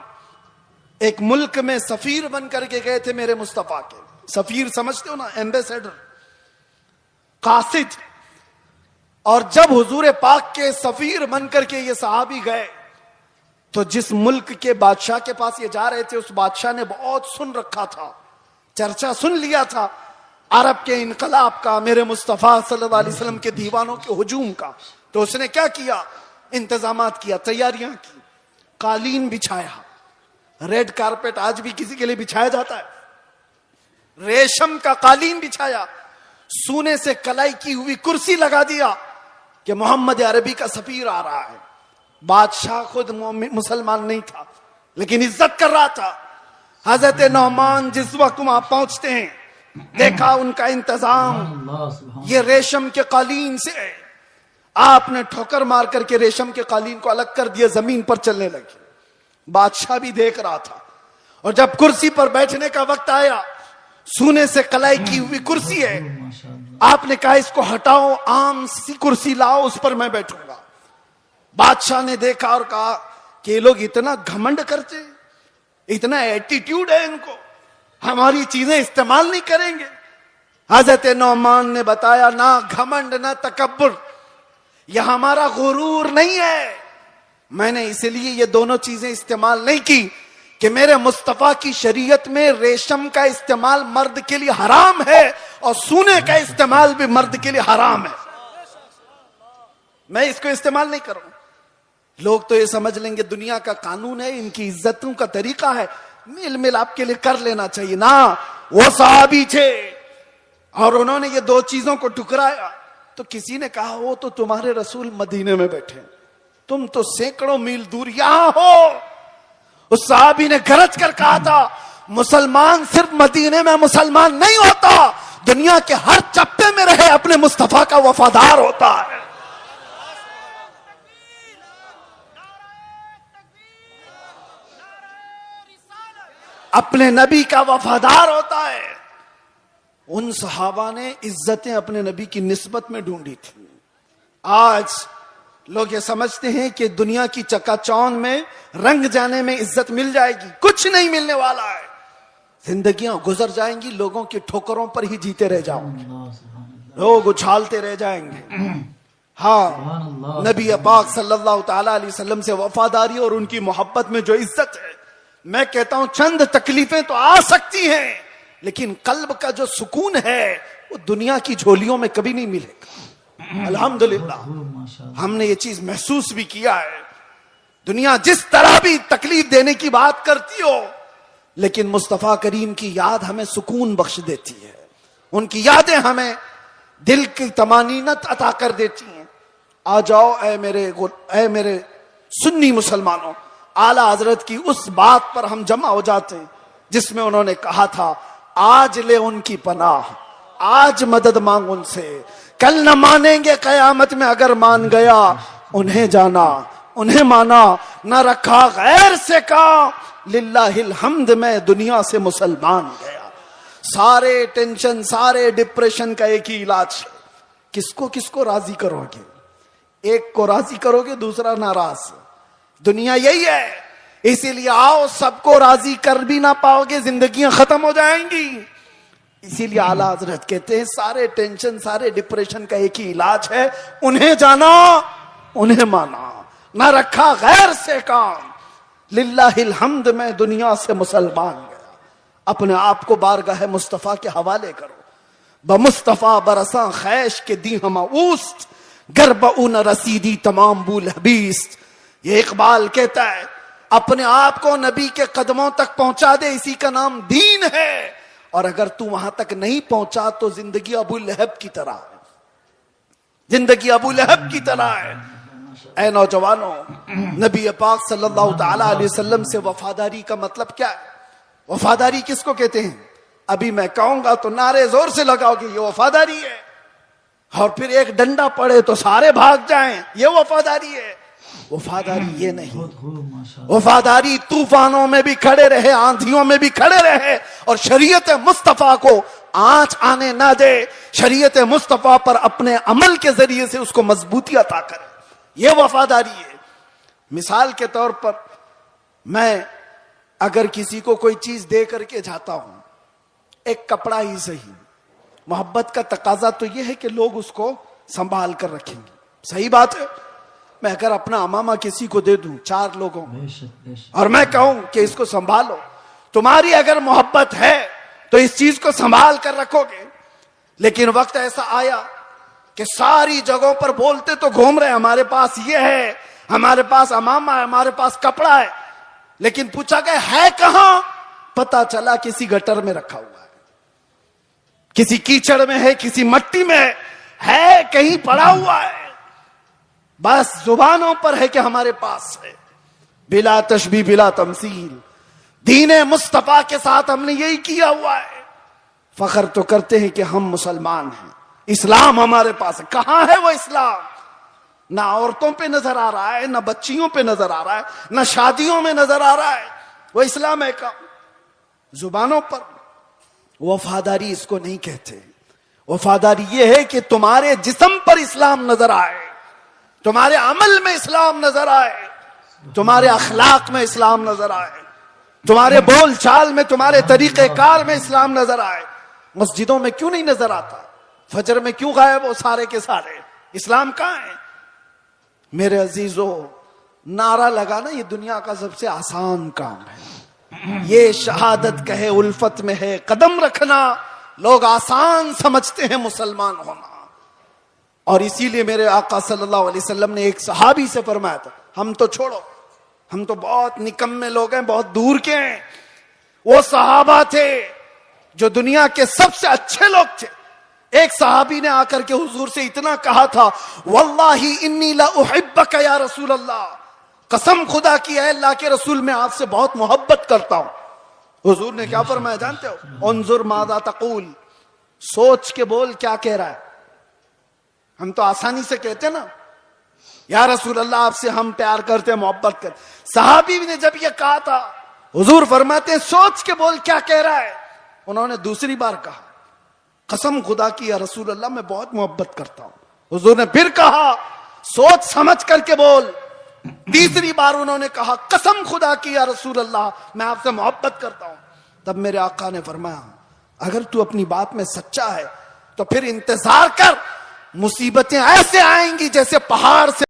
एक मुल्क में सफीर बन करके गए थे मेरे मुस्तफा के। सफीर समझते हो ना, एम्बेसडर, कासिद। और जब हुजूर पाक के सफीर बन करके ये सहाबी गए तो जिस मुल्क के बादशाह के पास ये जा रहे थे, उस बादशाह ने बहुत सुन रखा था, चर्चा सुन लिया था अरब के इनकलाब का, मेरे मुस्तफा सल्लल्लाहु अलैहि वसल्लम के दीवानों के हुजूम का। तो उसने क्या किया? इंतजामात किया, तैयारियां की, कालीन बिछाया। रेड कारपेट आज भी किसी के लिए बिछाया जाता है, रेशम का कालीन बिछाया, सोने से कलाई की हुई कुर्सी लगा दिया कि मोहम्मद अरबी का सफीर आ रहा है। बादशाह खुद मुसलमान नहीं था लेकिन इज्जत कर रहा था। हजरत नौमान जिस वक्त वहां पहुंचते हैं, देखा उनका इंतजाम ये रेशम के कालीन से है। आपने ठोकर मार करके रेशम के कालीन को अलग कर दिया, जमीन पर चलने लगे। बादशाह भी देख रहा था। और जब कुर्सी पर बैठने का वक्त आया, सोने से कलाई की हुई कुर्सी है, आपने कहा इसको हटाओ, आम सी कुर्सी लाओ, उस पर मैं बैठूंगा। बादशाह ने देखा और कहा कि ये लोग इतना घमंड करते, इतना एटीट्यूड है इनको, हमारी चीजें इस्तेमाल नहीं करेंगे। हजरत नौमान ने बताया, ना घमंड ना तकब्बुर, यह हमारा गुरूर नहीं है। मैंने इसलिए ये दोनों चीजें इस्तेमाल नहीं की कि मेरे मुस्तफा की शरीयत में रेशम का इस्तेमाल मर्द के लिए हराम है और सोने का इस्तेमाल भी मर्द के लिए हराम है। मैं इसको इस्तेमाल नहीं करूं। लोग तो ये समझ लेंगे दुनिया का कानून है, इनकी इज्जतों का तरीका है, मेल मिलाप के लिए कर लेना चाहिए ना। वो सहाबी थे और उन्होंने ये दो चीजों को टुकराया। तो किसी ने कहा, वो तो तुम्हारे रसूल मदीने में बैठे, तुम तो सैकड़ों मील दूर यहां हो। उस सहाबी ने गरज कर कहा था, मुसलमान सिर्फ मदीने में मुसलमान नहीं होता, दुनिया के हर चप्पे में रहे अपने मुस्तफा का वफादार होता है। अपने नबी का वफादार होता है। उन सहाबा ने इज्जतें अपने नबी की निस्बत में ढूंढी थी। आज लोग ये समझते हैं कि दुनिया की चकाचौंध में रंग जाने में इज्जत मिल जाएगी, कुछ नहीं मिलने वाला है। जिंदगियां गुजर जाएंगी, लोगों की ठोकरों पर ही जीते रह जाओगे, लोग उछालते रह जाएंगे। हाँ, नबी पाक सल्लल्लाहु ताला अलैहि वसल्लम से वफादारी और उनकी मोहब्बत में जो इज्जत है, मैं कहता हूं चंद तकलीफें तो आ सकती हैं लेकिन कल्ब का जो सुकून है वो दुनिया की झोलियों में कभी नहीं मिलेगा। अल्हम्दुलिल्लाह हमने ये चीज महसूस भी किया है। दुनिया जिस तरह भी तकलीफ देने की बात करती हो, लेकिन मुस्तफा करीम की याद हमें सुकून बख्श देती है, उनकी यादें हमें दिल की तमानीनत अता कर देती हैं। आ जाओ ऐ मेरे सुन्नी मुसलमानों, आला हजरत की उस बात पर हम जमा हो जाते हैं जिसमें उन्होंने कहा था, आज ले उनकी पनाह, आज मदद मांग उनसे, कल न मानेंगे कयामत में, अगर मान गया उन्हें जाना, उन्हें माना, न रखा गैर से काम, लिल्लाहिल हम्द में दुनिया से मुसलमान गया। सारे टेंशन, सारे डिप्रेशन का एक ही इलाज है, किसको किसको राजी करोगे? एक को राजी करोगे, दूसरा नाराज। दुनिया यही है, इसीलिए आओ, सबको राजी कर भी ना पाओगे, जिंदगियां खत्म हो जाएंगी। इसीलिए आला हजरत कहते हैं सारे टेंशन, सारे डिप्रेशन का एक ही इलाज है, उन्हें जाना, उन्हें माना, ना रखा गैर से काम। लिल्लाहिल हम्द, मैं दुनिया से मुसलमान गया। अपने आप को बारगाह मुस्तफा के हवाले करो। ब मुस्तफा बरसा खैश के दी हम उस्त, गर्ब न रसीदी तमाम बुल हबीस्त। ये इकबाल कहता है अपने आप को नबी के कदमों तक पहुंचा दे, इसी का नाम दीन है। और अगर तू वहां तक नहीं पहुंचा तो जिंदगी अबू लहब की तरह है, जिंदगी अबू लहब की तरह है। ऐ नौजवानों, नबी पाक सल्लल्लाहु ताला अलैहि वसल्लम से वफादारी का मतलब क्या है? वफादारी किसको कहते हैं? अभी मैं कहूंगा तो नारे जोर से लगाओगे, ये वफादारी है। और फिर एक डंडा पड़े तो सारे भाग जाएं, ये वफादारी है। वफादारी ये नहीं, वफादारी तूफानों में भी खड़े रहे, आंधियों में भी खड़े रहे और शरीयत मुस्तफा को आंच आने ना दे, शरीयत मुस्तफा पर अपने अमल के जरिए से उसको मजबूती अता करे, ये वफादारी है। मिसाल के तौर पर मैं अगर किसी को कोई चीज दे करके जाता हूं, एक कपड़ा ही सही, मोहब्बत का तकाजा तो यह है कि लोग उसको संभाल कर रखेंगे, सही बात है। मैं अगर अपना अमामा किसी को दे दूं 4 लोगों और मैं कहूं कि इसको संभालो, तुम्हारी अगर मोहब्बत है तो इस चीज को संभाल कर रखोगे। लेकिन वक्त ऐसा आया कि सारी जगहों पर बोलते तो घूम रहे, हमारे पास ये है, हमारे पास अमामा है, हमारे पास कपड़ा है, लेकिन पूछा गया है कहां? पता चला किसी गटर में रखा हुआ है, किसी कीचड़ में है, किसी मट्टी में है, कहीं पड़ा हुआ है। बस जुबानों पर है कि हमारे पास है, बिला तशबी बिला तमसील। दीने मुस्तफा के साथ हमने यही किया हुआ है। फख्र तो करते हैं कि हम मुसलमान हैं, इस्लाम हमारे पास है। कहां है वो इस्लाम? ना औरतों पे नजर आ रहा है, ना बच्चियों पे नजर आ रहा है, ना शादियों में नजर आ रहा है। वो इस्लाम है का जुबानों पर। वफादारी इसको नहीं कहते। वफादारी ये है कि तुम्हारे जिस्म पर इस्लाम नजर आए, तुम्हारे अमल में इस्लाम नजर आए, तुम्हारे अखलाक में इस्लाम नजर आए, तुम्हारे बोल चाल में, तुम्हारे तरीकेकार में इस्लाम नजर आए। मस्जिदों में क्यों नहीं नजर आता? फजर में क्यों गायब वो सारे के सारे? इस्लाम कहां है? मेरे अजीजों, नारा लगाना ये दुनिया का सबसे आसान काम है। ये शहादत कहे उल्फत में है कदम रखना, लोग आसान समझते हैं मुसलमान होना। और इसीलिए मेरे आका सल्लल्लाहु अलैहि वसल्लम ने एक सहाबी से फरमाया था, हम तो छोड़ो, हम तो बहुत निकम्मे लोग हैं, बहुत दूर के हैं। वो सहाबा थे जो दुनिया के सबसे अच्छे लोग थे। एक सहाबी ने आकर के हुजूर से इतना कहा था, वल्लाही इन्नी ला उहिब्बका या रसूल अल्लाह, कसम खुदा की है अल्लाह के रसूल, मैं आपसे बहुत मोहब्बत करता हूं। हुजूर ने क्या फरमाया जानते हो? उन्जुर मादा तकूल, सोच के बोल क्या कह रहा है। हम तो आसानी से कहते ना, या रसूल अल्लाह आपसे हम प्यार करते हैं, मोहब्बत करते। सहाबी ने जब ये कहा था, हुजूर फरमाते हैं सोच के बोल क्या कह रहा है। उन्होंने दूसरी बार कहा, कसम खुदा की या रसूल अल्लाह मैं बहुत मोहब्बत करता हूं। हुजूर ने फिर कहा, सोच समझ करके बोल। तीसरी बार उन्होंने कहा, कसम खुदा की या रसूल अल्लाह मैं आपसे मोहब्बत करता हूं। तब मेरे आका ने फरमाया, अगर तू अपनी बात में सच्चा है तो फिर इंतजार कर, मुसीबतें ऐसे आएंगी जैसे पहाड़ से